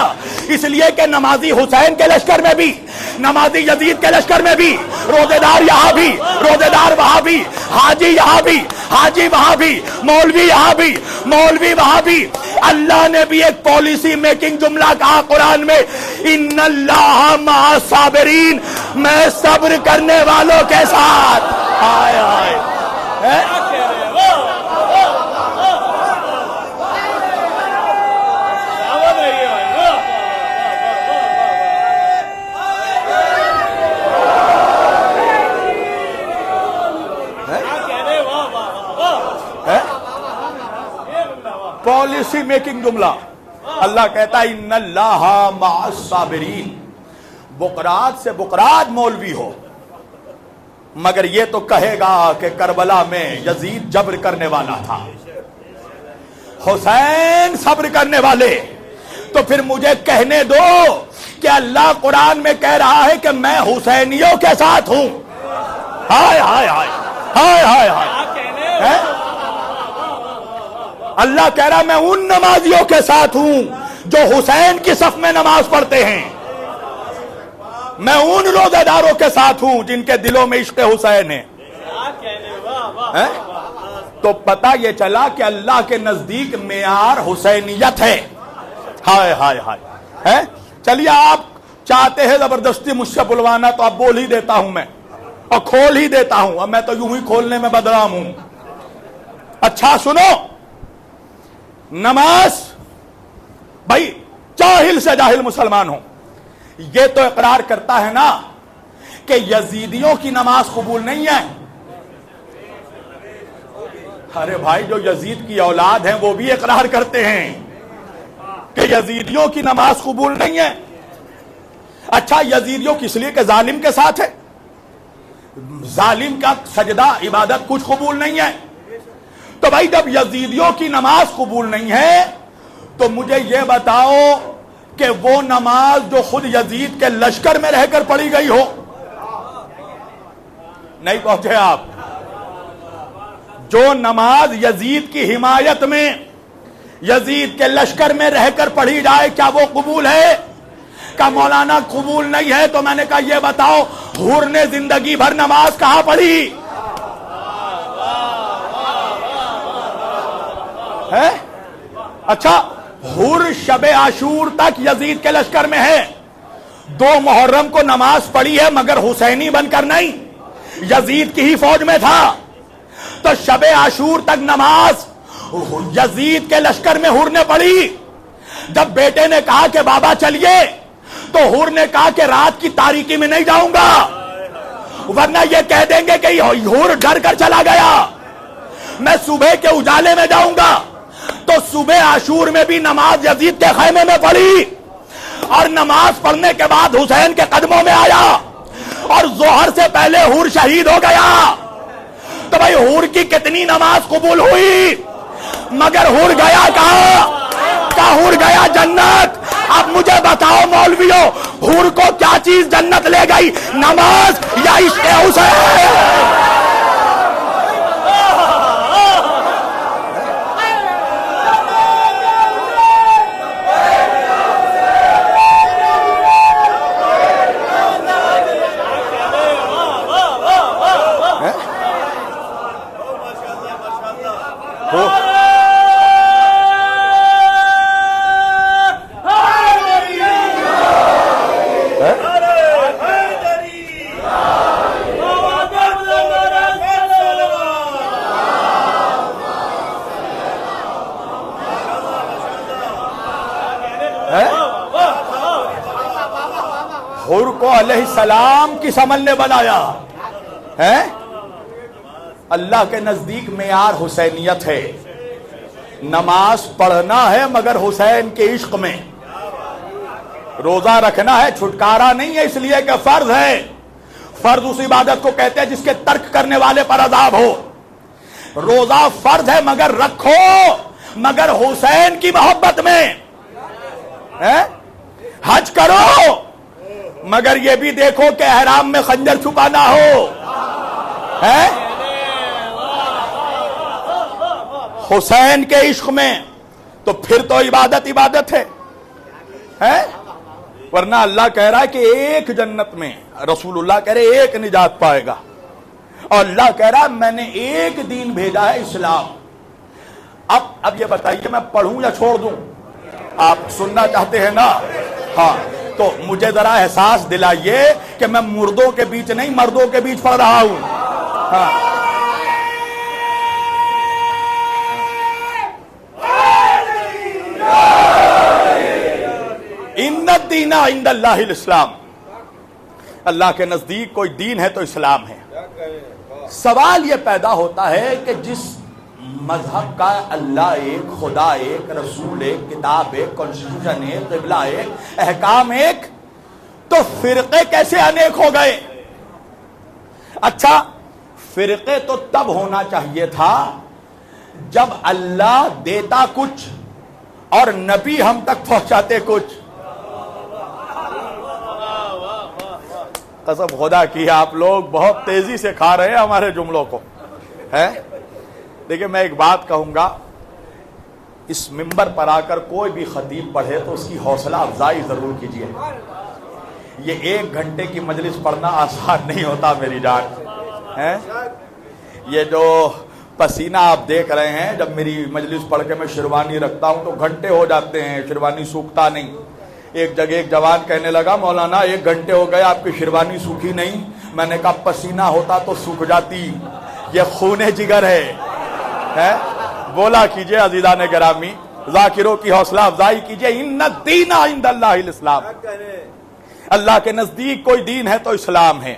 اس لیے کہ نمازی حسین کے لشکر میں بھی، نمازی یزید کے لشکر میں بھی، روزے دار یہاں بھی، روزے دار وہاں بھی، حاجی یہاں بھی، حاجی وہاں بھی، مولوی یہاں بھی، مولوی وہاں بھی۔ اللہ نے بھی ایک پالیسی میکنگ جملہ کہا قرآن میں، ان اللہ مع الصابرین، میں صبر کرنے والوں کے ساتھ۔ ہائے ہائے، پالیسی میکنگ جملہ اللہ کہتا ہے ان اللہ مع الصابرین، بقرات سے بقرات مولوی ہو مگر یہ تو کہے گا کہ کربلا میں یزید جبر کرنے والا تھا، حسین صبر کرنے والے، تو پھر مجھے کہنے دو کہ اللہ قرآن میں کہہ رہا ہے کہ میں حسینیوں کے ساتھ ہوں۔ ہائے ہائے ہائے ہائے ہائے ہائے، اللہ کہہ رہا میں ان نمازیوں کے ساتھ ہوں جو حسین کی صف میں نماز پڑھتے ہیں، میں ان روزہ داروں کے ساتھ ہوں جن کے دلوں میں عشق حسین ہے۔ تو پتہ یہ چلا کہ اللہ کے نزدیک معیار حسینیت ہے۔ ہائے ہائے ہائے، چلیے آپ چاہتے ہیں زبردستی مجھ سے بلوانا تو اب بول ہی دیتا ہوں میں، اور کھول ہی دیتا ہوں، اب میں تو یوں ہی کھولنے میں بدنام ہوں۔ اچھا سنو، نماز بھائی جاہل سے جاہل مسلمان ہو یہ تو اقرار کرتا ہے نا کہ یزیدیوں کی نماز قبول نہیں ہے۔ ارے بھائی جو یزید کی اولاد ہیں وہ بھی اقرار کرتے ہیں کہ یزیدیوں کی نماز قبول نہیں ہے۔ اچھا یزیدیوں کس لیے کہ ظالم کے ساتھ ہے، ظالم کا سجدہ عبادت کچھ قبول نہیں ہے۔ تو بھائی جب یزیدیوں کی نماز قبول نہیں ہے تو مجھے یہ بتاؤ کہ وہ نماز جو خود یزید کے لشکر میں رہ کر پڑھی گئی ہو، نہیں پہنچے آپ، جو نماز یزید کی حمایت میں یزید کے لشکر میں رہ کر پڑھی جائے کیا وہ قبول ہے؟ کہ مولانا قبول نہیں ہے تو میں نے کہا یہ بتاؤ حور نے زندگی بھر نماز کہاں پڑھی ہے؟ اچھا حور شب عاشور تک یزید کے لشکر میں ہے، 2 محرم کو نماز پڑھی ہے مگر حسینی بن کر نہیں، یزید کی ہی فوج میں تھا، تو شب عاشور تک نماز یزید کے لشکر میں حور نے پڑھی۔ جب بیٹے نے کہا کہ بابا چلیے تو حور نے کہا کہ رات کی تاریکی میں نہیں جاؤں گا، ورنہ یہ کہہ دیں گے کہ حور ڈر کر چلا گیا، میں صبح کے اجالے میں جاؤں گا۔ تو صبح عاشور میں بھی نماز یزید کے خیمے میں پڑھی، اور نماز پڑھنے کے بعد حسین کے قدموں میں آیا، اور ظہر سے پہلے حور شہید ہو گیا۔ تو بھائی حور کی کتنی نماز قبول ہوئی، مگر حور گیا کہاں؟ حور گیا جنت۔ اب مجھے بتاؤ مولویوں، حور کو کیا چیز جنت لے گئی، نماز یا عشق حسین؟ حور کو علیہ السلام کس عمل نے بنایا ہے؟ اللہ کے نزدیک معیار حسینیت ہے، نماز پڑھنا ہے مگر حسین کے عشق میں، روزہ رکھنا ہے، چھٹکارا نہیں ہے اس لیے کہ فرض ہے، فرض اس عبادت کو کہتے ہیں جس کے ترک کرنے والے پر عذاب ہو۔ روزہ فرض ہے مگر رکھو، مگر حسین کی محبت میں۔ حج کرو مگر یہ بھی دیکھو کہ احرام میں خنجر چھپا نہ ہو۔ حسین کے عشق میں تو پھر تو عبادت ہے، ورنہ اللہ کہہ رہا ہے کہ ایک جنت میں، رسول اللہ کہہ رہے ایک نجات پائے گا، اور اللہ کہہ رہا ہے میں نے ایک دین بھیجا ہے، اسلام۔ اب یہ بتائیے میں پڑھوں یا چھوڑ دوں؟ آپ سننا چاہتے ہیں نا؟ ہاں، تو مجھے ذرا احساس دلائیے کہ میں مردوں کے بیچ نہیں مردوں کے بیچ پڑھ رہا ہوں۔ ہاں، ان الدین عند اللہ الاسلام، اللہ کے نزدیک کوئی دین ہے تو اسلام ہے۔ سوال یہ پیدا ہوتا ہے کہ جس مذہب کا اللہ ایک، خدا ایک، رسول ایک، کتاب ایک، کانسٹیٹیوشن ایک، قبلہ ایک، احکام ایک، تو فرقے کیسے انیک ہو گئے؟ اچھا، فرقے تو تب ہونا چاہیے تھا جب اللہ دیتا کچھ اور نبی ہم تک پہنچاتے کچھ۔ قسم خدا کی آپ لوگ بہت تیزی سے کھا رہے ہیں ہمارے جملوں کو، ہے؟ دیکھیں میں ایک بات کہوں گا، اس منبر پر آ کر کوئی بھی خطیب پڑھے تو اس کی حوصلہ افزائی ضرور کیجیے۔ یہ 1 گھنٹے کی مجلس پڑھنا آسان نہیں ہوتا میری جان، ہے؟ یہ جو پسینہ آپ دیکھ رہے ہیں، جب میری مجلس پڑھ کے میں شیروانی رکھتا ہوں تو گھنٹے ہو جاتے ہیں، شیروانی سوکھتا نہیں۔ ایک جگہ ایک جوان کہنے لگا مولانا 1 گھنٹے ہو گئے آپ کی شیروانی سوکھی نہیں۔ میں نے کہا پسینہ ہوتا تو سوکھ جاتی، یہ خون جگر ہے۔ بولا کیجئے عزیزان گرامی، ذاکروں کی حوصلہ افزائی کیجئے، ان الدین عند اللہ الاسلام، اللہ کے نزدیک کوئی دین ہے تو اسلام ہے۔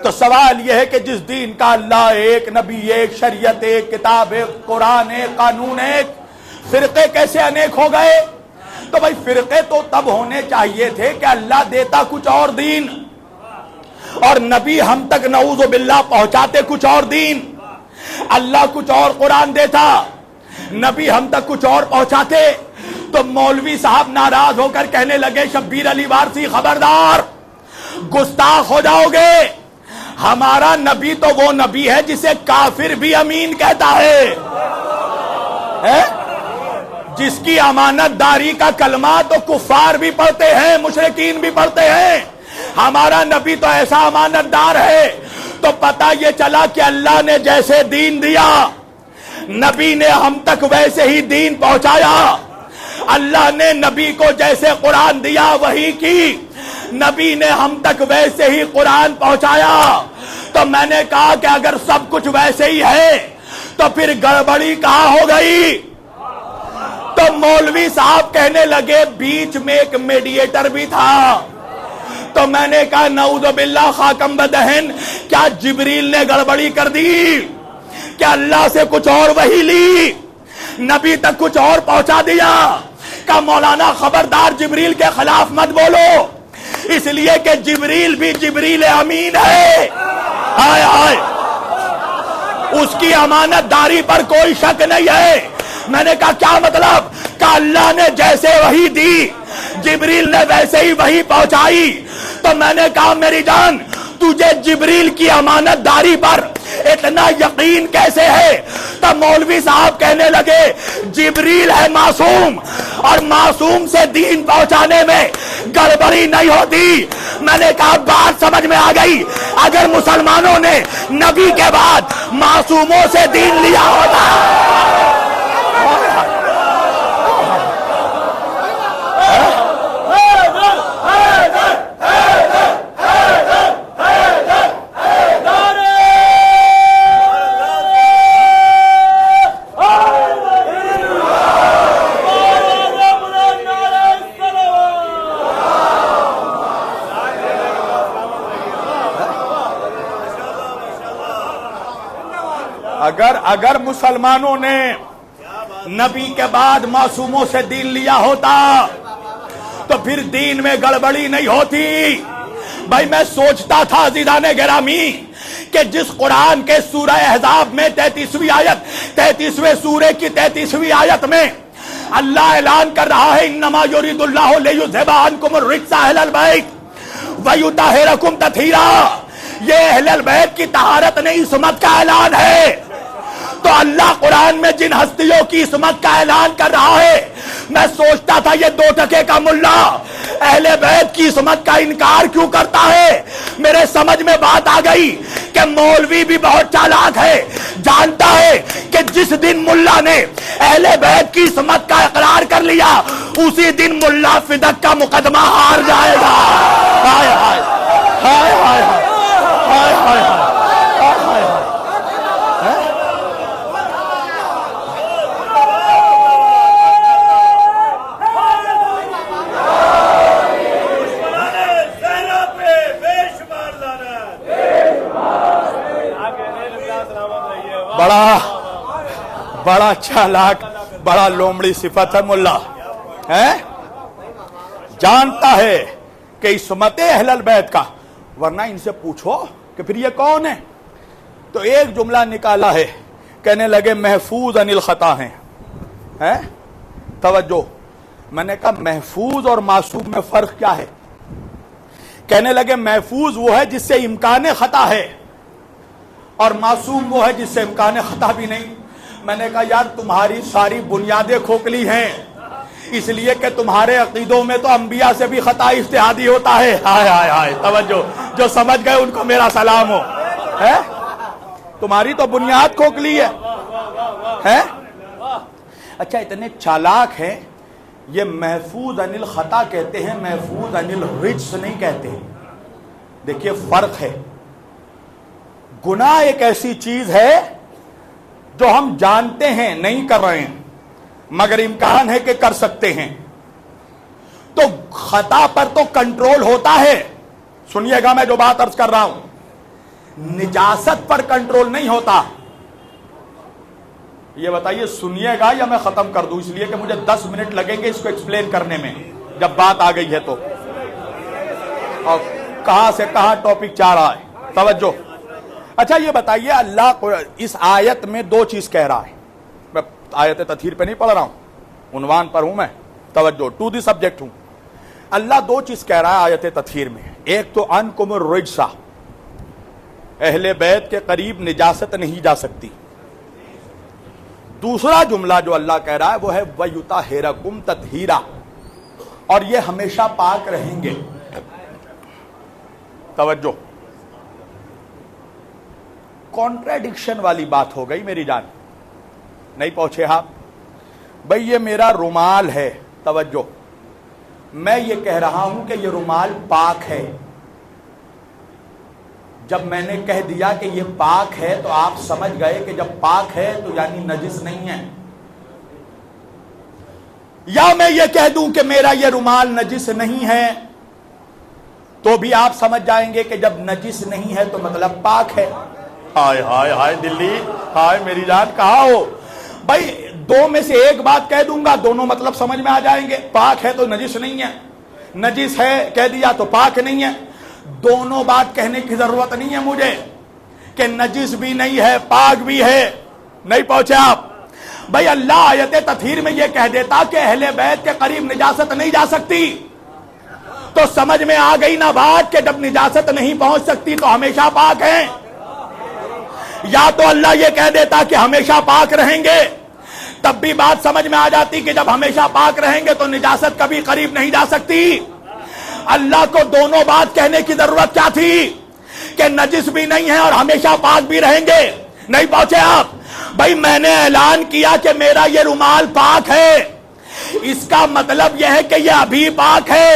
تو سوال یہ ہے کہ جس دین کا اللہ ایک، نبی ایک، شریعت ایک، کتاب ایک، قرآن ایک، قانون ایک، فرقے کیسے انیک ہو گئے؟ تو بھائی فرقے تو تب ہونے چاہیے تھے کہ اللہ دیتا کچھ اور دین اور نبی ہم تک نعوذ باللہ پہنچاتے کچھ اور دین۔ اللہ کچھ اور قرآن دیتا، نبی ہم تک کچھ اور پہنچاتے، تو مولوی صاحب ناراض ہو کر کہنے لگے شبیر علی وارثی خبردار، گستاخ ہو جاؤ گے، ہمارا نبی تو وہ نبی ہے جسے کافر بھی امین کہتا ہے، جس کی امانت داری کا کلمہ تو کفار بھی پڑھتے ہیں، مشرکین بھی پڑھتے ہیں، ہمارا نبی تو ایسا امانت دار ہے۔ تو پتہ یہ چلا کہ اللہ نے جیسے دین دیا، نبی نے ہم تک ویسے ہی دین پہنچایا۔ اللہ نے نبی کو جیسے قرآن دیا وحی کی، نبی نے ہم تک ویسے ہی قرآن پہنچایا۔ تو میں نے کہا کہ اگر سب کچھ ویسے ہی ہے تو پھر گڑبڑی کہاں ہو گئی؟ تو مولوی صاحب کہنے لگے بیچ میں ایک میڈییٹر بھی تھا، تو میں نے کہا نعوذ باللہ خاکم بدہن، کیا جبریل نے گڑبڑی کر دی؟ کیا اللہ سے کچھ اور وحی لی، نبی تک کچھ اور پہنچا دیا؟ کہ مولانا خبردار جبریل کے خلاف مت بولو، اس لیے کہ جبریل بھی جبریل امین ہے، ہائے ہائے، اس کی امانت داری پر کوئی شک نہیں ہے۔ میں نے کہا کیا مطلب؟ کہ اللہ نے جیسے وحی دی جبریل نے ویسے ہی وحی پہنچائی۔ تو میں نے کہا میری جان، تجھے جبریل کی امانت داری پر اتنا یقین کیسے ہے؟ تب مولوی صاحب کہنے لگے جبریل ہے معصوم، اور معصوم سے دین پہنچانے میں گڑبڑی نہیں ہوتی۔ میں نے کہا بات سمجھ میں آ گئی، اگر مسلمانوں نے نبی کے بعد معصوموں سے دین لیا ہوتا۔ اگر مسلمانوں نے نبی کے بعد معصوموں سے دین لیا ہوتا تو پھر دین میں گڑبڑی نہیں ہوتی۔ بھائی میں سوچتا تھا عزیزان گرامی کہ جس قرآن کے سورہ احزاب میں 33ویں آیت، 33ویں سورے کی 33ویں آیت میں اللہ اعلان کر رہا ہے انما یرید اللہ لیذھب عنکم الرجس اہل البیت ویطہرکم تطہیرا، یہ اہل البیت کی طہارت نہیں، عصمت کا اعلان ہے۔ تو اللہ قرآن میں جن ہستیوں کی عصمت کا اعلان کر رہا ہے، میں سوچتا تھا یہ 2 ٹکے کا ملا اہل بیت کی عصمت کا انکار کیوں کرتا ہے؟ میرے سمجھ میں بات آ گئی کہ مولوی بھی بہت چالاک ہے، جانتا ہے کہ جس دن ملا نے اہل بیت کی عصمت کا اقرار کر لیا اسی دن ملا فدق کا مقدمہ ہار جائے گا۔ ہائے ہائے ہائے ہائے ہائے ہائے ہائے۔ بڑا چالاک، بڑا لومڑی صفت ہے ملا، جانتا ہے کہ عصمت اہل البیت کا، ورنہ ان سے پوچھو کہ پھر یہ کون ہے؟ تو ایک جملہ نکالا ہے، کہنے لگے محفوظ عن الخطا ہیں۔ توجہ، میں نے کہا محفوظ اور معصوم میں فرق کیا ہے؟ کہنے لگے محفوظ وہ ہے جس سے امکان خطا ہے، اور معصوم وہ ہے جس سے امکان خطا بھی نہیں۔ میں نے کہا یار تمہاری ساری بنیادیں کھوکھلی ہیں، اس لیے کہ تمہارے عقیدوں میں تو انبیاء سے بھی خطا اجتہادی ہوتا ہے۔ ہائے ہائے ہائے، توجہ، جو سمجھ گئے ان کو میرا سلام ہو۔ تمہاری تو بنیاد کھوکھلی ہے۔ اچھا اتنے چالاک ہیں، یہ محفوظ عن الخطا کہتے ہیں، محفوظ عن الرجس نہیں کہتے۔ دیکھیے فرق ہے۔ گناہ ایک ایسی چیز ہے جو ہم جانتے ہیں نہیں کر رہے ہیں مگر امکان ہے کہ کر سکتے ہیں، تو خطا پر تو کنٹرول ہوتا ہے۔ سنیے گا میں جو بات عرض کر رہا ہوں، نجاست پر کنٹرول نہیں ہوتا۔ یہ بتائیے سنیے گا یا میں ختم کر دوں؟ اس لیے کہ مجھے 10 منٹ لگیں گے اس کو ایکسپلین کرنے میں جب بات آ گئی ہے تو، اور کہاں سے کہاں ٹاپک چاہ رہا ہے۔ توجہ، اچھا یہ بتائیے اللہ اس آیت میں 2 چیز کہہ رہا ہے۔ میں آیت تطہیر پہ نہیں پڑھ رہا ہوں، عنوان پر ہوں میں، توجہ، ٹو دی سبجیکٹ ہوں۔ اللہ 2 چیز کہہ رہا ہے آیت تطہیر میں، ایک تو عنکم الرجس، اہل بیت کے قریب نجاست نہیں جا سکتی۔ دوسرا جملہ جو اللہ کہہ رہا ہے وہ ہے وَيُطَهِّرَكُمْ تَطْهِيرًا، اور یہ ہمیشہ پاک رہیں گے۔ توجہ، کانٹریڈکشن والی بات ہو گئی میری جان، نہیں پہنچے آپ؟ بھئی یہ میرا رومال ہے، توجہ، میں یہ کہہ رہا ہوں کہ یہ رومال پاک ہے۔ جب میں نے کہہ دیا کہ یہ پاک ہے تو آپ سمجھ گئے کہ جب پاک ہے تو یعنی نجس نہیں ہے۔ یا میں یہ کہہ دوں کہ میرا یہ رومال نجس نہیں ہے تو بھی آپ سمجھ جائیں گے کہ جب نجس نہیں ہے تو مطلب پاک ہے۔ ہائے ہائے ہائے دلی، ہائے میری جان، کہاں ہو بھائی؟ دو میں سے ایک بات کہہ دوں گا، دونوں مطلب سمجھ میں آ جائیں گے۔ پاک ہے تو نجس نہیں ہے، نجس ہے کہہ دیا تو پاک نہیں ہے۔ دونوں بات کہنے کی ضرورت نہیں ہے مجھے کہ نجس بھی نہیں ہے پاک بھی ہے، نہیں پہنچے آپ بھائی۔ اللہ آیت تطہیر میں یہ کہہ دیتا کہ اہل بیت کے قریب نجاست نہیں جا سکتی، تو سمجھ میں آ گئی نا بات کہ جب نجاست نہیں پہنچ سکتی تو ہمیشہ پاک ہیں۔ یا تو اللہ یہ کہہ دیتا کہ ہمیشہ پاک رہیں گے، تب بھی بات سمجھ میں آ جاتی کہ جب ہمیشہ پاک رہیں گے تو نجاست کبھی قریب نہیں جا سکتی۔ اللہ کو دونوں بات کہنے کی ضرورت کیا تھی کہ نجس بھی نہیں ہے اور ہمیشہ پاک بھی رہیں گے؟ نہیں پہنچے آپ بھائی۔ میں نے اعلان کیا کہ میرا یہ رومال پاک ہے، اس کا مطلب یہ ہے کہ یہ ابھی پاک ہے،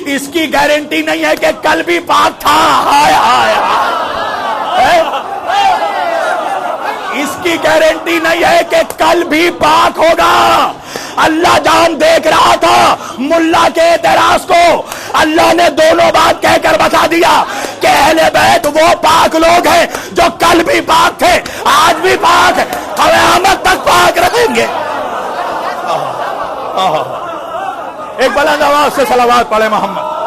اس کی گارنٹی نہیں ہے کہ کل بھی پاک تھا۔ ہائے ہائے ہائے، اس کی گارنٹی نہیں ہے کہ کل بھی پاک ہوگا۔ اللہ جان دیکھ رہا تھا ملا کے اعتراض کو، اللہ نے دونوں بات کہہ کر بتا دیا کہ اہل بیت وہ پاک لوگ ہیں جو کل بھی پاک تھے، آج بھی پاک ہے، قیامت تک پاک رہیں گے۔ ایک بلند آواز سے صلوات پڑھے محمد۔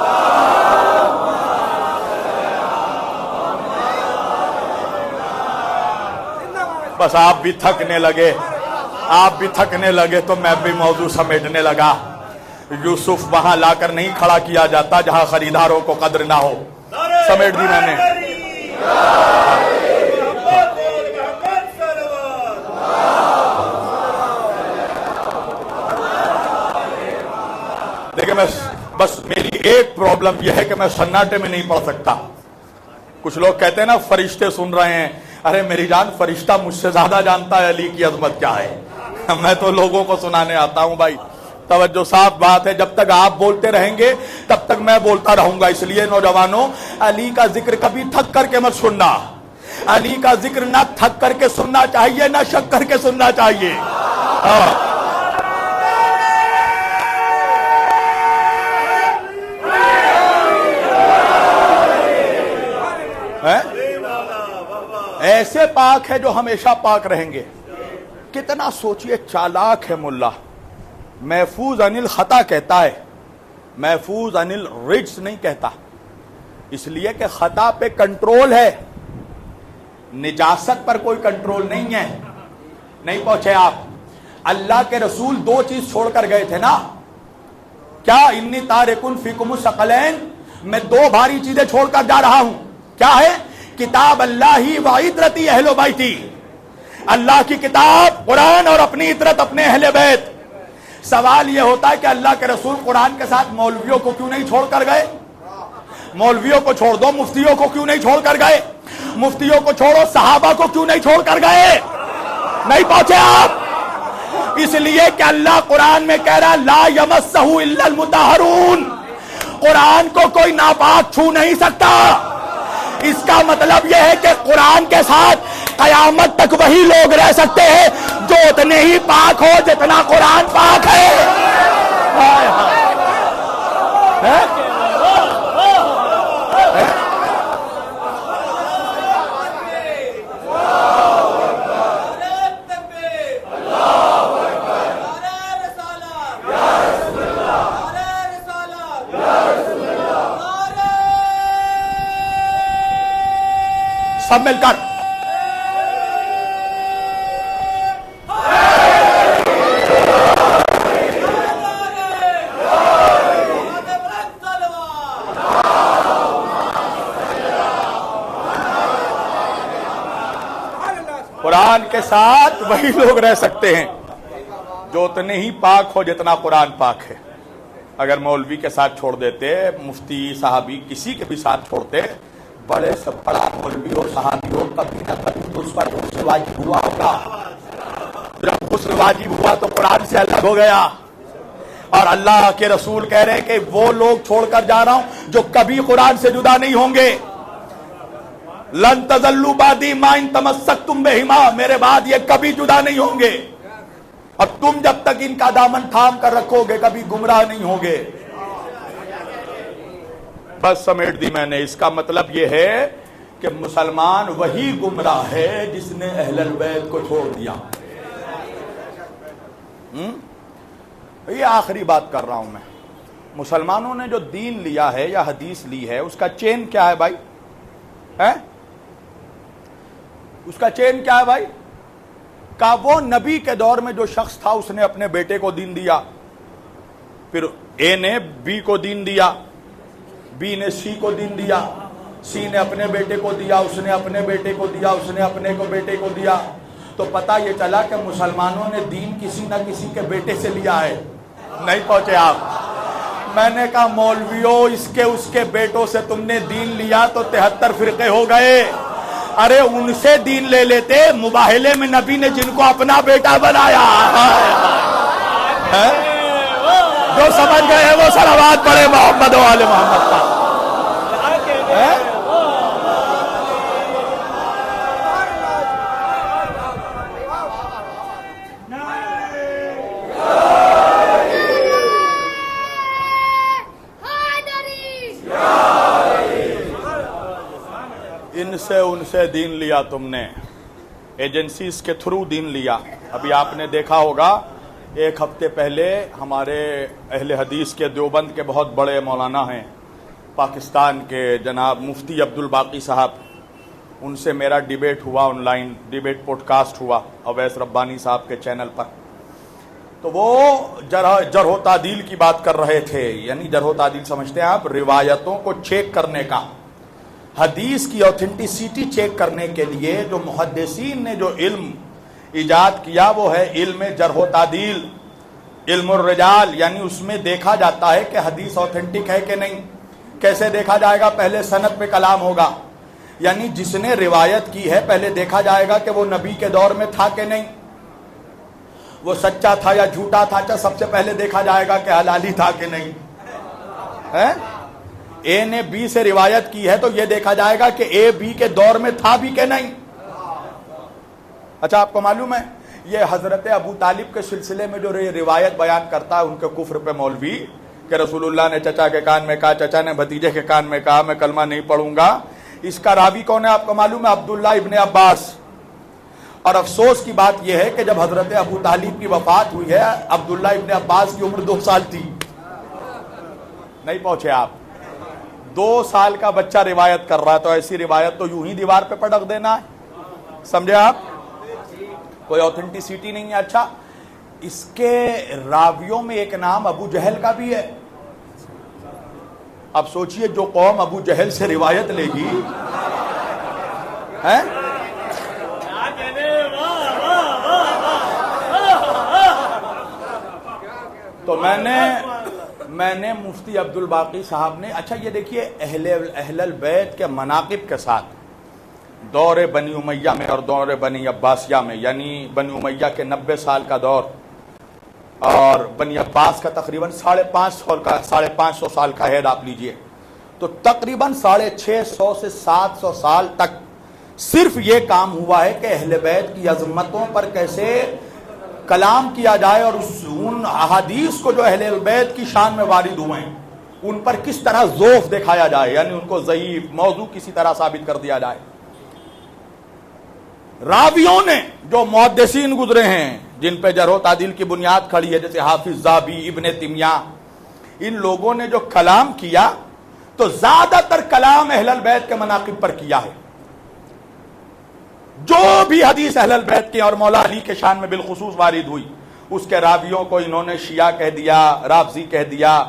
بس آپ بھی تھکنے لگے، آپ بھی تھکنے لگے تو میں بھی موضوع سمیٹنے لگا۔ یوسف وہاں لا کر نہیں کھڑا کیا جاتا جہاں خریداروں کو قدر نہ ہو، سمیٹ دی میں نے۔ دیکھیں میں بس میری ایک پرابلم یہ ہے کہ میں سناٹے میں نہیں پڑھ سکتا۔ کچھ لوگ کہتے ہیں نا فرشتے سن رہے ہیں، ارے میری جان فرشتہ مجھ سے زیادہ جانتا ہے علی کی عظمت کیا ہے، میں تو لوگوں کو سنانے آتا ہوں بھائی۔ توجہ، صاف بات ہے، جب تک آپ بولتے رہیں گے تب تک میں بولتا رہوں گا۔ اس لیے نوجوانوں، علی کا ذکر کبھی تھک کر کے مت سننا، علی کا ذکر نہ تھک کر کے سننا چاہیے نہ شک کر کے سننا چاہیے۔ ایسے پاک ہے جو ہمیشہ پاک رہیں گے۔ کتنا سوچئے چالاک ہے ملا۔ محفوظ عن الخطا کہتا ہے، محفوظ عن الرجس نہیں کہتا، اس لیے کہ خطا پہ کنٹرول ہے، نجاست پر کوئی کنٹرول نہیں ہے۔ نہیں پہنچے آپ؟ اللہ کے رسول دو چیز چھوڑ کر گئے تھے نا، کیا؟ انی تارکن فیکم الثقلین، میں دو بھاری چیزیں چھوڑ کر جا رہا ہوں۔ کیا ہے؟ کتاب اللہ و عطرتی اہل بیتی، اللہ کی کتاب قرآن اور اپنی عطرت اپنے اہل بیت۔ سوال یہ ہوتا ہے کہ اللہ کے رسول قرآن کے ساتھ مولویوں کو کیوں نہیں چھوڑ کر گئے؟ مولویوں کو چھوڑ دو، مفتیوں کو کیوں نہیں چھوڑ کر گئے؟ مفتیوں کو چھوڑو، صحابہ کو کیوں نہیں چھوڑ کر گئے؟ نہیں پہنچے آپ؟ اس لیے کہ اللہ قرآن میں کہہ رہا لا یمسہ الا المطہرون، قرآن کو کوئی ناپاک چھو نہیں سکتا۔ اس کا مطلب یہ ہے کہ قرآن کے ساتھ قیامت تک وہی لوگ رہ سکتے ہیں جو اتنے ہی پاک ہو جتنا قرآن پاک ہے۔ سب مل کر قرآن کے ساتھ وہی لوگ رہ سکتے ہیں جو اتنے ہی پاک ہو جتنا قرآن پاک ہے۔ اگر مولوی کے ساتھ چھوڑ دیتے، مفتی صحابی کسی کے بھی ساتھ چھوڑتے، بڑے سے بڑا مولوی اور صحابی ہو، کبھی نہ کبھی اس پر غسل واجب ہوا ہوگا۔ جب غسل واجب ہوا تو قرآن سے الگ ہو گیا، اور اللہ کے رسول کہہ رہے ہیں کہ وہ لوگ چھوڑ کر جا رہا ہوں جو کبھی قرآن سے جدا نہیں ہوں گے۔ لن تضلوا بعدی ما ان تمسکتم بہما، میرے بعد یہ کبھی جدا نہیں ہوں گے، اور تم جب تک ان کا دامن تھام کر رکھو گے کبھی گمراہ نہیں ہوگے۔ بس سمیٹ دی میں نے. اس کا مطلب یہ ہے کہ مسلمان وہی گمراہ ہے جس نے اہل البیت کو چھوڑ دیا. یہ آخری بات کر رہا ہوں میں. مسلمانوں نے جو دین لیا ہے یا حدیث لی ہے اس کا چین کیا ہے بھائی؟ اس کا چین کیا ہے بھائی؟ کہ وہ نبی کے دور میں جو شخص تھا اس نے اپنے بیٹے کو دین دیا, پھر اے نے بی کو دین دیا, بی نے سی کو دین دیا, سی نے اپنے بیٹے کو دیا, اس نے اپنے بیٹے کو دیا, اس نے اپنے کو بیٹے کو دیا. تو پتہ یہ چلا کہ مسلمانوں نے دین کسی نہ کسی کے بیٹے سے لیا ہے. نہیں پہنچے آپ؟ میں نے کہا مولویوں اس کے بیٹوں سے تم نے دین لیا تو 73 فرقے ہو گئے. ارے ان سے دین لے لیتے مباہلے میں نبی نے جن کو اپنا بیٹا بنایا. جو سمجھ گئے وہ صلوات پڑھے محمد و آل محمد کا. ان سے دین لیا تم نے, ایجنسیز کے تھرو دین لیا. ابھی آپ نے دیکھا ہوگا ایک ہفتے پہلے ہمارے اہل حدیث کے دیوبند کے بہت بڑے مولانا ہیں پاکستان کے, جناب مفتی عبد الباقی صاحب, ان سے میرا ڈیبیٹ ہوا, online debate podcast ہوا اویس ربانی صاحب کے چینل پر. تو وہ جرح و تعدیل کی بات کر رہے تھے. یعنی جرح و تعدیل سمجھتے ہیں آپ؟ روایتوں کو چیک کرنے کا, حدیث کی اوتھینٹسٹی چیک کرنے کے لیے جو محدثین نے جو علم ایجاد کیا وہ ہے علم جرح و تعدیل, علم الرجال. یعنی اس میں دیکھا جاتا ہے کہ حدیث اوتھینٹک ہے کہ نہیں. کیسے دیکھا جائے گا؟ پہلے سند پہ کلام ہوگا, یعنی جس نے روایت کی ہے پہلے دیکھا جائے گا کہ وہ نبی کے دور میں تھا کہ نہیں, وہ سچا تھا یا جھوٹا تھا. سب سے پہلے دیکھا جائے گا کہ حلالی تھا کہ نہیں. اے نے بی سے روایت کی ہے تو یہ دیکھا جائے گا کہ اے بی کے دور میں تھا بھی کہ نہیں. اچھا آپ کو معلوم ہے یہ حضرت ابو طالب کے سلسلے میں جو روایت بیان کرتا ہے ان کے کفر پہ مولوی کہ رسول اللہ نے چچا کے کان میں کہا, چچا نے بھتیجے کے کان میں کہا میں کلمہ نہیں پڑھوں گا. اس کا راوی کون ہے آپ کو معلوم ہے؟ عبداللہ ابن عباس. اور افسوس کی بات یہ ہے کہ جب حضرت ابو طالب کی وفات ہوئی ہے عبداللہ ابن عباس کی عمر 2 سال تھی. نہیں پہنچے آپ؟ 2 سال کا بچہ روایت کر رہا ہے تو ایسی روایت تو یوں ہی دیوار پہ پٹک دینا ہے. سمجھے آپ؟ کوئی اوتھینٹسٹی نہیں ہے. اچھا اس کے راویوں میں ایک نام ابو جہل کا بھی ہے. اب سوچئے جو قوم ابو جہل سے روایت لے گی ہے, تو میں نے مفتی عبد الباقی صاحب نے, اچھا یہ دیکھیے اہل البیت کے مناقب کے ساتھ دور بنی امیہ میں اور دور بنی عباسیہ میں, یعنی بنی امیہ کے 90 سال کا دور اور بنی عباس کا تقریباً 550 سال کا عہد آپ لیجئے, تو تقریباً 650 سے 700 سال تک صرف یہ کام ہوا ہے کہ اہل بیت کی عظمتوں پر کیسے کلام کیا جائے اور ان احادیث کو جو اہل بیت کی شان میں وارد ہوئے ہیں ان پر کس طرح ذوف دکھایا جائے, یعنی ان کو ضعیف موضوع کسی طرح ثابت کر دیا جائے. راویوں نے جو محدثین گزرے ہیں جن پہ جرح و تعدیل کی بنیاد کھڑی ہے, جیسے حافظ ذہبی, ابن تیمیہ, ان لوگوں نے جو کلام کیا تو زیادہ تر کلام اہل البیت کے مناقب پر کیا ہے. جو بھی حدیث اہل البیت کی اور مولا علی کے شان میں بالخصوص وارد ہوئی اس کے راویوں کو انہوں نے شیعہ کہہ دیا, رافضی کہہ دیا,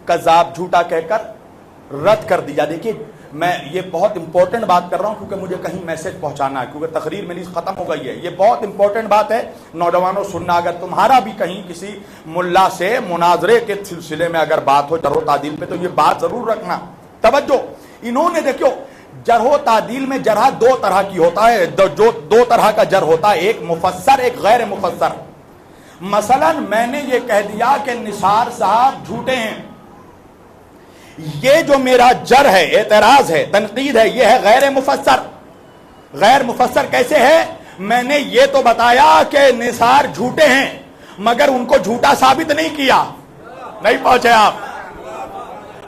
کذاب جھوٹا کہہ کر رد کر دیا. دیکھیے میں یہ بہت امپورٹنٹ بات کر رہا ہوں کیونکہ مجھے کہیں میسج پہنچانا ہے, کیونکہ تقریر میری ختم ہو گئی ہے. یہ بہت امپورٹنٹ بات ہے نوجوانوں سننا. اگر تمہارا بھی کہیں کسی ملا سے مناظرے کے سلسلے میں اگر بات ہو جرح و تعدیل پہ تو یہ بات ضرور رکھنا. توجہ, انہوں نے دیکھو جرح و تعدیل میں جرح 2 طرح کی ہوتا ہے, جو 2 طرح کا جرح ہوتا ہے, ایک مفسر ایک غیر مفسر. مثلا میں نے یہ کہہ دیا کہ نثار صاحب جھوٹے ہیں, یہ جو میرا جر ہے, اعتراض ہے, تنقید ہے, یہ ہے غیر مفسر. غیر مفسر کیسے ہے؟ میں نے یہ تو بتایا کہ نثار جھوٹے ہیں مگر ان کو جھوٹا ثابت نہیں کیا. نہیں پہنچے آپ؟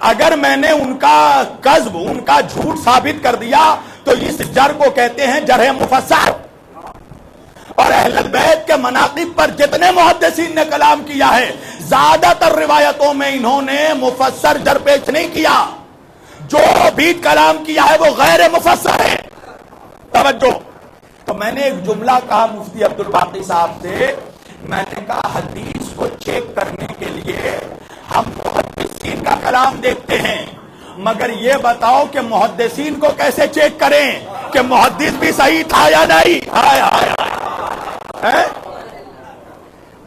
اگر میں نے ان کا کذب، ان کا جھوٹ ثابت کر دیا تو اس جر کو کہتے ہیں جرح مفسر. اور اہل بیت کے مناقب پر جتنے محدثین نے کلام کیا ہے، زیادہ تر روایتوں میں انہوں نے مفسر جر پیش نہیں کیا. جو بھی کلام کیا ہے وہ غیر مفسر ہے. توجہ. تو میں نے ایک جملہ کہا مفتی عبد الباقی صاحب سے، میں نے کہا حدیث کو چیک کرنے کے لیے ہم محدثین کا کلام دیکھتے ہیں، مگر یہ بتاؤ کہ محدثین کو کیسے چیک کریں کہ محدث بھی صحیح تھا یا نہیں؟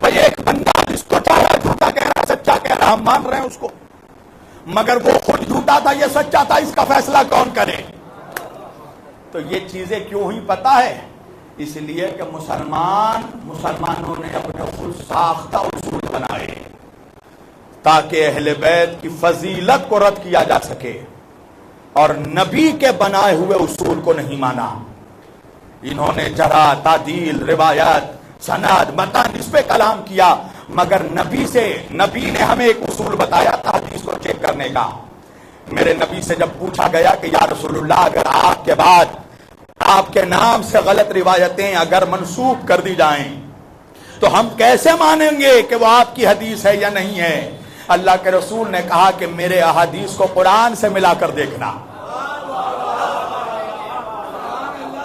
بھئی ایک بندہ جس کو چاہا جھوٹا کہہ رہا سچا کہہ رہا، ہم مان رہے ہیں اس کو، مگر وہ خود جھوٹا تھا یہ سچا تھا، اس کا فیصلہ کون کرے؟ تو یہ چیزیں کیوں ہی پتا ہے؟ اس لیے کہ مسلمانوں نے اپنے خود ساختہ اصول بنائے تاکہ اہل بیت کی فضیلت کو رد کیا جا سکے، اور نبی کے بنائے ہوئے اصول کو نہیں مانا. انہوں نے جرح، تعدیل، روایت، سند، متن اس پہ کلام کیا، مگر نبی نے ہمیں ایک اصول بتایا تھا حدیث کو چیک کرنے کا. میرے نبی سے جب پوچھا گیا کہ یا رسول اللہ، اگر آپ کے بعد آپ کے نام سے غلط روایتیں اگر منسوخ کر دی جائیں تو ہم کیسے مانیں گے کہ وہ آپ کی حدیث ہے یا نہیں ہے؟ اللہ کے رسول نے کہا کہ میرے احادیث کو قرآن سے ملا کر دیکھنا،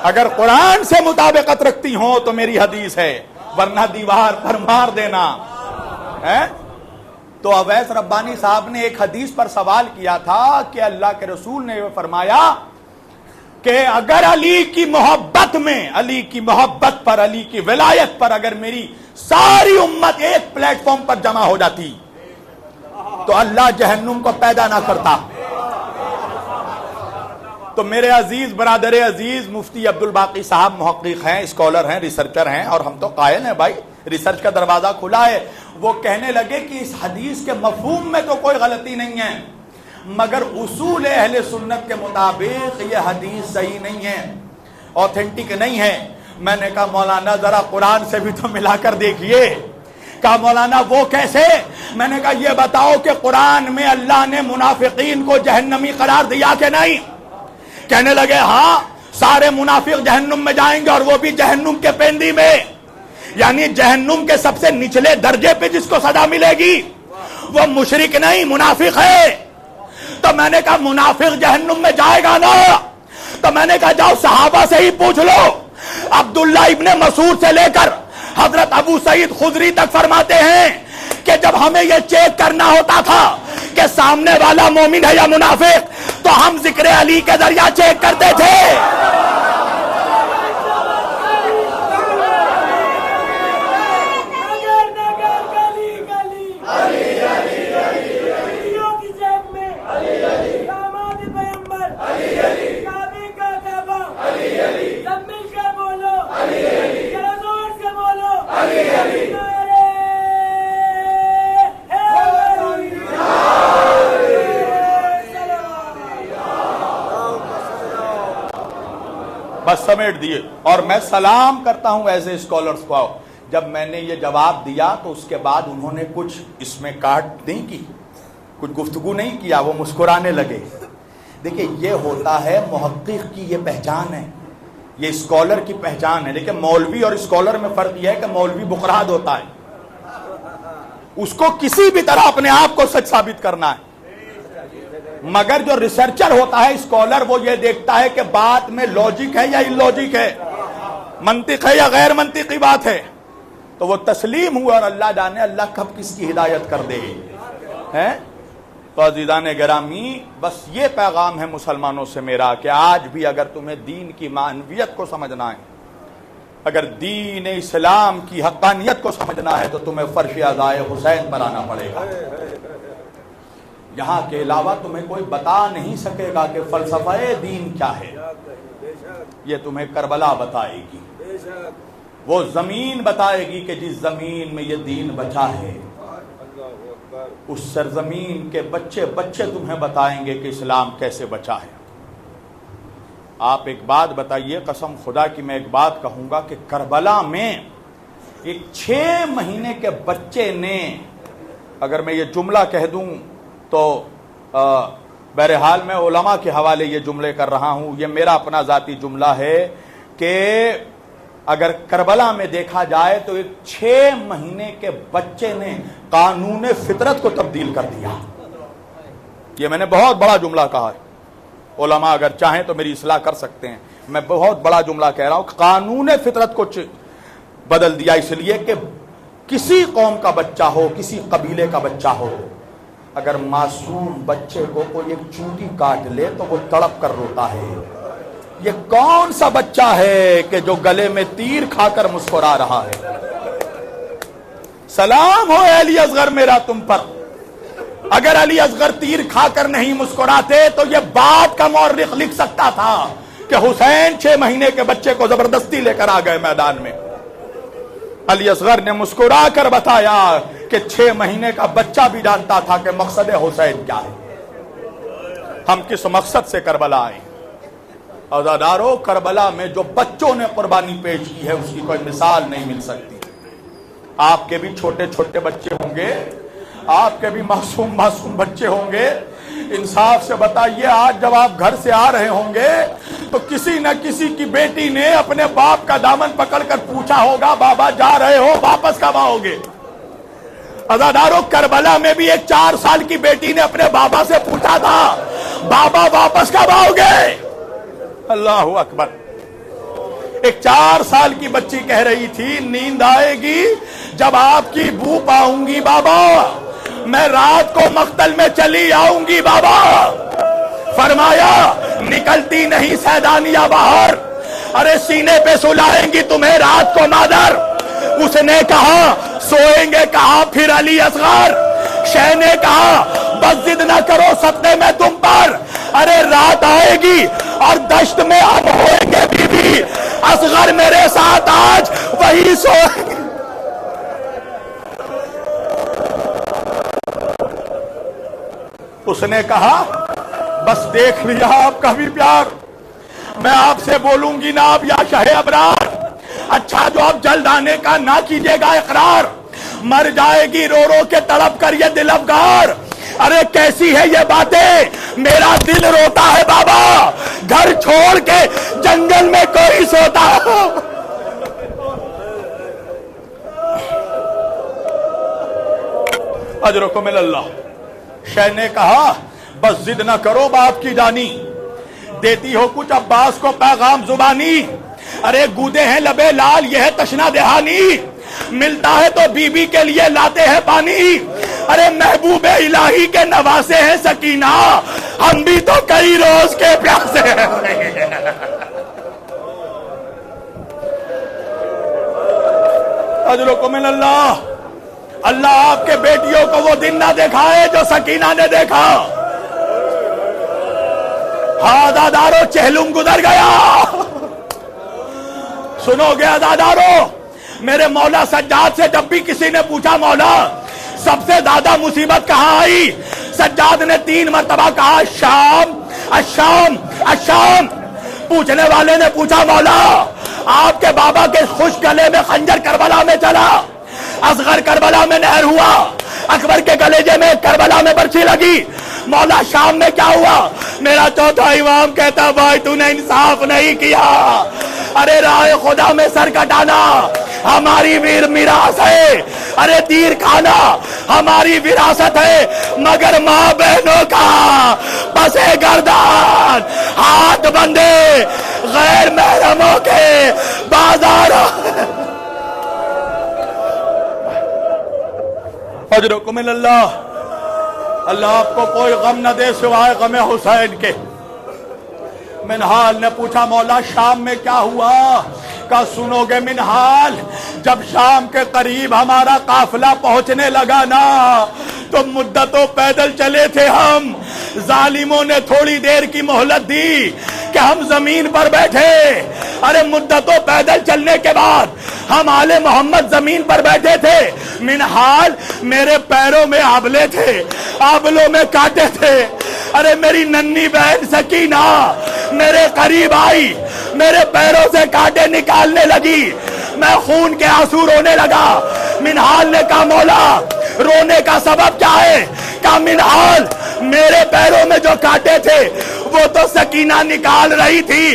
اگر قرآن سے مطابقت رکھتی ہوں تو میری حدیث ہے، ورنہ دیوار پر مار دینا. تو اویس ربانی صاحب نے ایک حدیث پر سوال کیا تھا کہ اللہ کے رسول نے یہ فرمایا کہ اگر علی کی محبت میں، علی کی محبت پر، علی کی ولایت پر اگر میری ساری امت ایک پلیٹ فارم پر جمع ہو جاتی تو اللہ جہنم کو پیدا نہ کرتا. تو میرے عزیز برادر عزیز مفتی عبد الباقی صاحب محقق ہیں، اسکالر ہیں، ریسرچر ہیں، اور ہم تو قائل ہیں بھائی ریسرچ کا دروازہ کھلا ہے. وہ کہنے لگے کہ اس حدیث کے مفہوم میں تو کوئی غلطی نہیں ہے، مگر اصول اہل سنت کے مطابق یہ حدیث صحیح نہیں ہے، اوتھینٹک نہیں ہے. میں نے کہا مولانا ذرا قرآن سے بھی تو ملا کر دیکھیے. کہا مولانا وہ کیسے؟ میں نے کہا یہ بتاؤ کہ قرآن میں اللہ نے منافقین کو جہنمی قرار دیا کہ نہیں؟ کہنے لگے ہاں، سارے منافق جہنم میں جائیں گے، اور وہ بھی جہنم کے پیندی میں، یعنی جہنم کے سب سے نچلے درجے پہ جس کو سزا ملے گی وہ مشرک نہیں منافق ہے. تو میں نے کہا منافق جہنم میں جائے گا نا؟ تو میں نے کہا جاؤ صحابہ سے ہی پوچھ لو. عبداللہ ابن مسعود سے لے کر حضرت ابو سعید خدری تک فرماتے ہیں کہ جب ہمیں یہ چیک کرنا ہوتا تھا کہ سامنے والا مومن ہے یا منافق تو ہم ذکر علی کے ذریعہ چیک کرتے تھے. بس سمیٹ دیے. اور میں سلام کرتا ہوں ایسے اسکالرز کو. جب میں نے یہ جواب دیا تو اس کے بعد انہوں نے کچھ اس میں کاٹ نہیں کی، کچھ گفتگو نہیں کیا، وہ مسکرانے لگے. دیکھیں یہ ہوتا ہے محقق کی یہ پہچان ہے، یہ اسکالر کی پہچان ہے. لیکن مولوی اور اسکالر میں فرق یہ ہے کہ مولوی بخراد ہوتا ہے، اس کو کسی بھی طرح اپنے آپ کو سچ ثابت کرنا ہے. مگر جو ریسرچر ہوتا ہے اسکالر، وہ یہ دیکھتا ہے کہ بات میں لاجک ہے یا ان لاجک ہے، منطق ہے یا غیر منطقی بات ہے. تو وہ تسلیم ہوا، اور اللہ جانے اللہ کب کس کی ہدایت کر دے. تو عزیزان گرامی، بس یہ پیغام ہے مسلمانوں سے میرا کہ آج بھی اگر تمہیں دین کی معنویت کو سمجھنا ہے، اگر دین اسلام کی حقانیت کو سمجھنا ہے، تو تمہیں فرش عزائے حسین پر آنا پڑے گا. یہاں کے علاوہ تمہیں کوئی بتا نہیں سکے گا کہ فلسفہ دین کیا ہے. یہ تمہیں کربلا بتائے گی، وہ زمین بتائے گی کہ جس زمین میں یہ دین بچا ہے. اس سرزمین کے بچے تمہیں بتائیں گے کہ اسلام کیسے بچا ہے. آپ ایک بات بتائیے، قسم خدا کی میں ایک بات کہوں گا کہ کربلا میں ایک 6 مہینے کے بچے نے، اگر میں یہ جملہ کہہ دوں تو بہرحال میں علماء کے حوالے یہ جملے کر رہا ہوں، یہ میرا اپنا ذاتی جملہ ہے کہ اگر کربلا میں دیکھا جائے تو ایک 6 مہینے کے بچے نے قانون فطرت کو تبدیل کر دیا. یہ میں نے بہت بڑا جملہ کہا ہے، علماء اگر چاہیں تو میری اصلاح کر سکتے ہیں، میں بہت بڑا جملہ کہہ رہا ہوں. قانون فطرت کو بدل دیا، اس لیے کہ کسی قوم کا بچہ ہو، کسی قبیلے کا بچہ ہو، اگر معصوم بچے کو کوئی ایک چونٹی کاٹ لے تو وہ تڑپ کر روتا ہے. یہ کون سا بچہ ہے کہ جو گلے میں تیر کھا کر مسکرا رہا ہے؟ سلام ہو علی اصغر میرا تم پر. اگر علی اصغر تیر کھا کر نہیں مسکراتے تو یہ بات کا مورخ لکھ سکتا تھا کہ حسین 6 مہینے کے بچے کو زبردستی لے کر آ گئے میدان میں. علی اصغر نے مسکرا کر بتایا کہ 6 مہینے کا بچہ بھی جانتا تھا کہ مقصد حسین کیا ہے. ہم کس مقصد سے کربلا آئے؟ عزادارو، کربلا میں جو بچوں نے قربانی پیش کی ہے اس کی کوئی مثال نہیں مل سکتی. آپ کے بھی چھوٹے چھوٹے بچے ہوں گے، آپ کے بھی معصوم بچے ہوں گے. انصاف سے بتائیے، آج جب آپ گھر سے آ رہے ہوں گے تو کسی نہ کسی کی بیٹی نے اپنے باپ کا دامن پکڑ کر پوچھا ہوگا، بابا جا رہے ہو، واپس کب آؤ گے؟ عزادارو، کربلا میں بھی ایک 4 سال کی بیٹی نے اپنے بابا سے پوچھا تھا، بابا واپس کب آؤ گے؟ اللہ اکبر. ایک 4 سال کی بچی کہہ رہی تھی، نیند آئے گی جب آپ کی بو پاؤں گی بابا، میں رات کو مقتل میں چلی آؤں گی بابا. فرمایا نکلتی نہیں سیدانیہ باہر، ارے سینے پہ سلائیں گی تمہیں رات کو مادر. اس نے کہا سوئیں گے کہا پھر علی اصغر. شہ نے کہا بس ضد نہ کرو سطح میں تم پر، ارے رات آئے گی اور دشت میں ہم ہوئیں گے بی بی. اصغر میرے ساتھ آج وہی سوئیں گے. اس نے کہا بس دیکھ لیا آپ کا بھی پیار، میں آپ سے بولوں گی نا اب یا شہ ابرار. اچھا جو اب جلد آنے کا نہ کیجیے گا اقرار، مر جائے گی رو رو کے تڑپ کر یہ دل افگار. ارے کیسی ہے یہ باتیں، میرا دل روتا ہے بابا، گھر چھوڑ کے جنگل میں کوئی سوتا. اجرکم من اللہ. شہ نے کہا بس ضد نہ کرو باپ کی جانی، دیتی ہو کچھ عباس کو پیغام زبانی. ارے گودے ہیں لبے لال یہ ہے تشنا دہانی، ملتا ہے تو بی بی کے لیے لاتے ہیں پانی. ارے محبوب الہی کے نواسے ہیں سکینہ، ہم بھی تو کئی روز کے پیاسے ہیں. اجرکم من اللہ. اللہ آپ کے بیٹیوں کو وہ دن نہ دکھائے جو سکینہ نے دیکھا. ہاں عزادارو، چہلم گزر گیا. سنو گے عزادارو، میرے مولا سجاد سے جب بھی کسی نے پوچھا مولا سب سے زیادہ مصیبت کہاں آئی، سجاد نے 3 مرتبہ کہا شام الشام الشام. پوچھنے والے نے پوچھا مولا آپ کے بابا کے خوش گلے میں خنجر کربلا میں چلا، اصغر کربلا میں نہر ہوا، اکبر کے کلیجے میں کربلا میں برچھی لگی، مولا شام میں کیا ہوا؟ میرا چوتھا امام کہتا بھائی تو نے انصاف نہیں کیا. ارے راہ خدا میں سر کٹانا ہماری میراث ہے، ارے تیر کھانا ہماری وراثت ہے، مگر ماں بہنوں کا پسے گردان ہاتھ بندے غیر محرموں کے بازار. اجرکم من اللہ. اللہ آپ کو کوئی غم نہ دے سوائے غم حسین کے. منہال نے پوچھا مولا شام میں کیا ہوا؟ کہا سنو گے منہال، جب شام کے قریب ہمارا قافلہ پہنچنے لگا نا تو مدتوں پیدل چلے تھے ہم، ظالموں نے تھوڑی دیر کی مہلت دی کہ ہم زمین پر بیٹھے. ارے مدتوں پیدل چلنے کے بعد ہم آل محمد زمین پر بیٹھے تھے. منہال میرے پیروں میں آبلے تھے، آبلوں میں کانٹے تھے. ارے میری ننھی بہن سکینہ میرے قریب آئی، میرے پیروں سے کانٹے نکالنے لگی، میں خون کے آنسو رونے لگا. منہال نے کہا مولا رونے کا سبب کیا ہے؟ کہا منہال میرے پیروں میں جو کانٹے تھے وہ تو سکینہ نکال رہی تھی،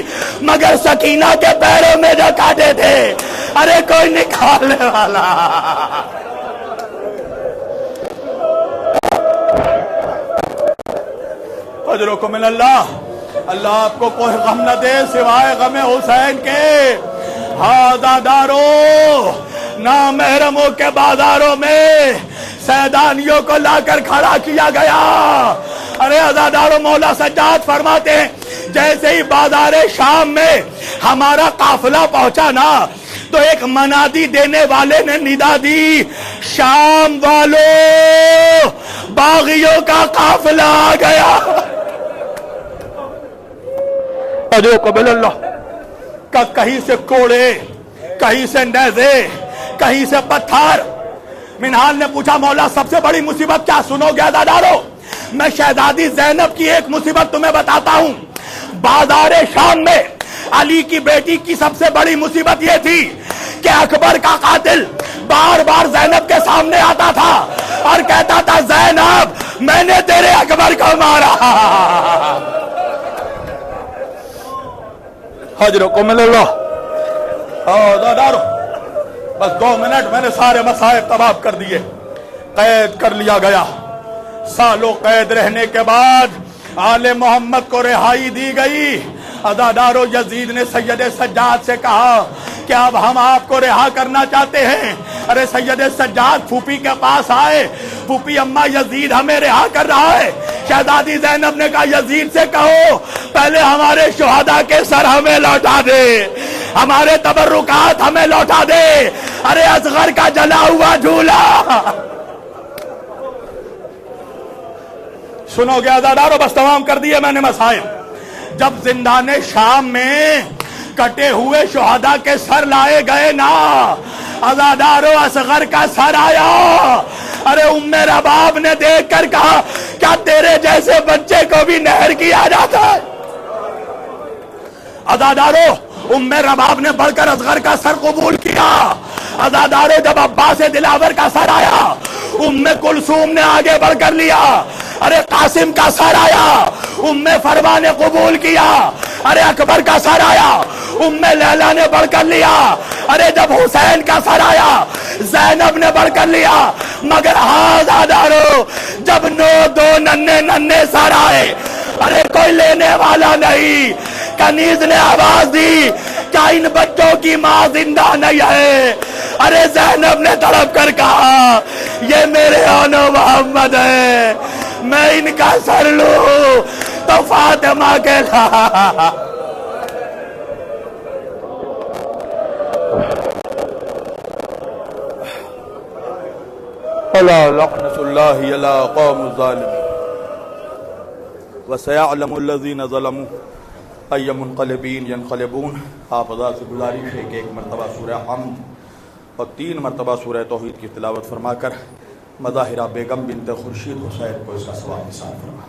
مگر سکینہ کے پیروں میں جو کانٹے تھے ارے کوئی نکالنے والا۔ اجرکم من اللہ، اللہ آپ کو کوئی غم نہ دے سوائے غم حسین کے۔ عزاداروں، نامحرموں کے بازاروں میں سیدانیوں کو لا کر کھڑا کیا گیا۔ ارے عزاداروں، مولا سجاد فرماتے ہیں جیسے ہی بازار شام میں ہمارا قافلہ پہنچا نا تو ایک منادی دینے والے نے ندا دی، شام والوں باغیوں کا قافلہ آ گیا۔ قبل اللہ، کہیں سے کوڑے، کہیں سے نیزے، کہیں سے پتھر۔ منہال نے پوچھا مولا سب سے بڑی مصیبت کیا؟ سنو گے عزادارو، میں شہزادی زینب کی ایک مصیبت تمہیں بتاتا ہوں۔ بازار شام میں علی کی بیٹی کی سب سے بڑی مصیبت یہ تھی کہ اکبر کا قاتل بار بار زینب کے سامنے آتا تھا اور کہتا تھا زینب میں نے تیرے اکبر کو مارا۔ حجرکم من اللہ۔ بس 2 منٹ، میں نے سارے مصائب تباہ کر دیے۔ قید کر لیا گیا، سالوں قید رہنے کے بعد آل محمد کو رہائی دی گئی۔ عزادارو، یزید نے سید سجاد سے کہا کہ اب ہم آپ کو رہا کرنا چاہتے ہیں۔ ارے سید سجاد پھوپھی کے پاس آئے، پھوپھی اماں یزید ہمیں رہا کر رہا ہے۔ شہزادی زینب نے کہا یزید سے کہو پہلے ہمارے شہداء کے سر ہمیں لوٹا دے، ہمارے تبرکات ہمیں لوٹا دے۔ ارے اصغر کا جلا ہوا جھولا۔ سنو گے عزادارو، بس تمام کر دیے میں نے مسائل۔ جب زندان شام میں کٹے ہوئے شہداء کے سر لائے گئے نا عزادارو، اصغر کا سر آیا۔ ارے ام رباب نے دیکھ کر کہا کیا تیرے جیسے بچے کو بھی نہر کیا جاتا ہے؟ عزادارو، ام رباب نے بڑھ کر اصغر کا سر قبول کیا۔ عزادارو، جب عباس دلاور کا سر آیا ام کلثوم نے آگے بڑھ کر لیا۔ ارے قاسم کا سر آیا، ام فرما نے قبول کیا۔ ارے اکبر کا سر آیا، ام لیلا نے بڑھ کر لیا۔ ارے جب حسین کا سر آیا زینب نے بڑھ کر لیا۔ مگر عزادارو، جب 2 ننھے سر آئے ارے کوئی لینے والا نہیں۔ کنیز نے آواز دی کیا ان بچوں کی ماں زندہ نہیں ہے؟ ارے زینب نے تڑپ کر کہا یہ میرے آن محمد ہے، میں ان کا سر لوں تو فاطمہ کے لا۔ الا لعنت اللہ علی قوم الظالمین وسيعلم الذين ظلموا أي منقلبين ينقلبون۔ حافظہ سے گزارش ہے کہ 1 مرتبہ سورہ حمد اور 3 مرتبہ سورہ توحید کی تلاوت فرما کر مظاہرہ بیگم بنت خورشید حسین کو اس کا ثواب نثار فرما۔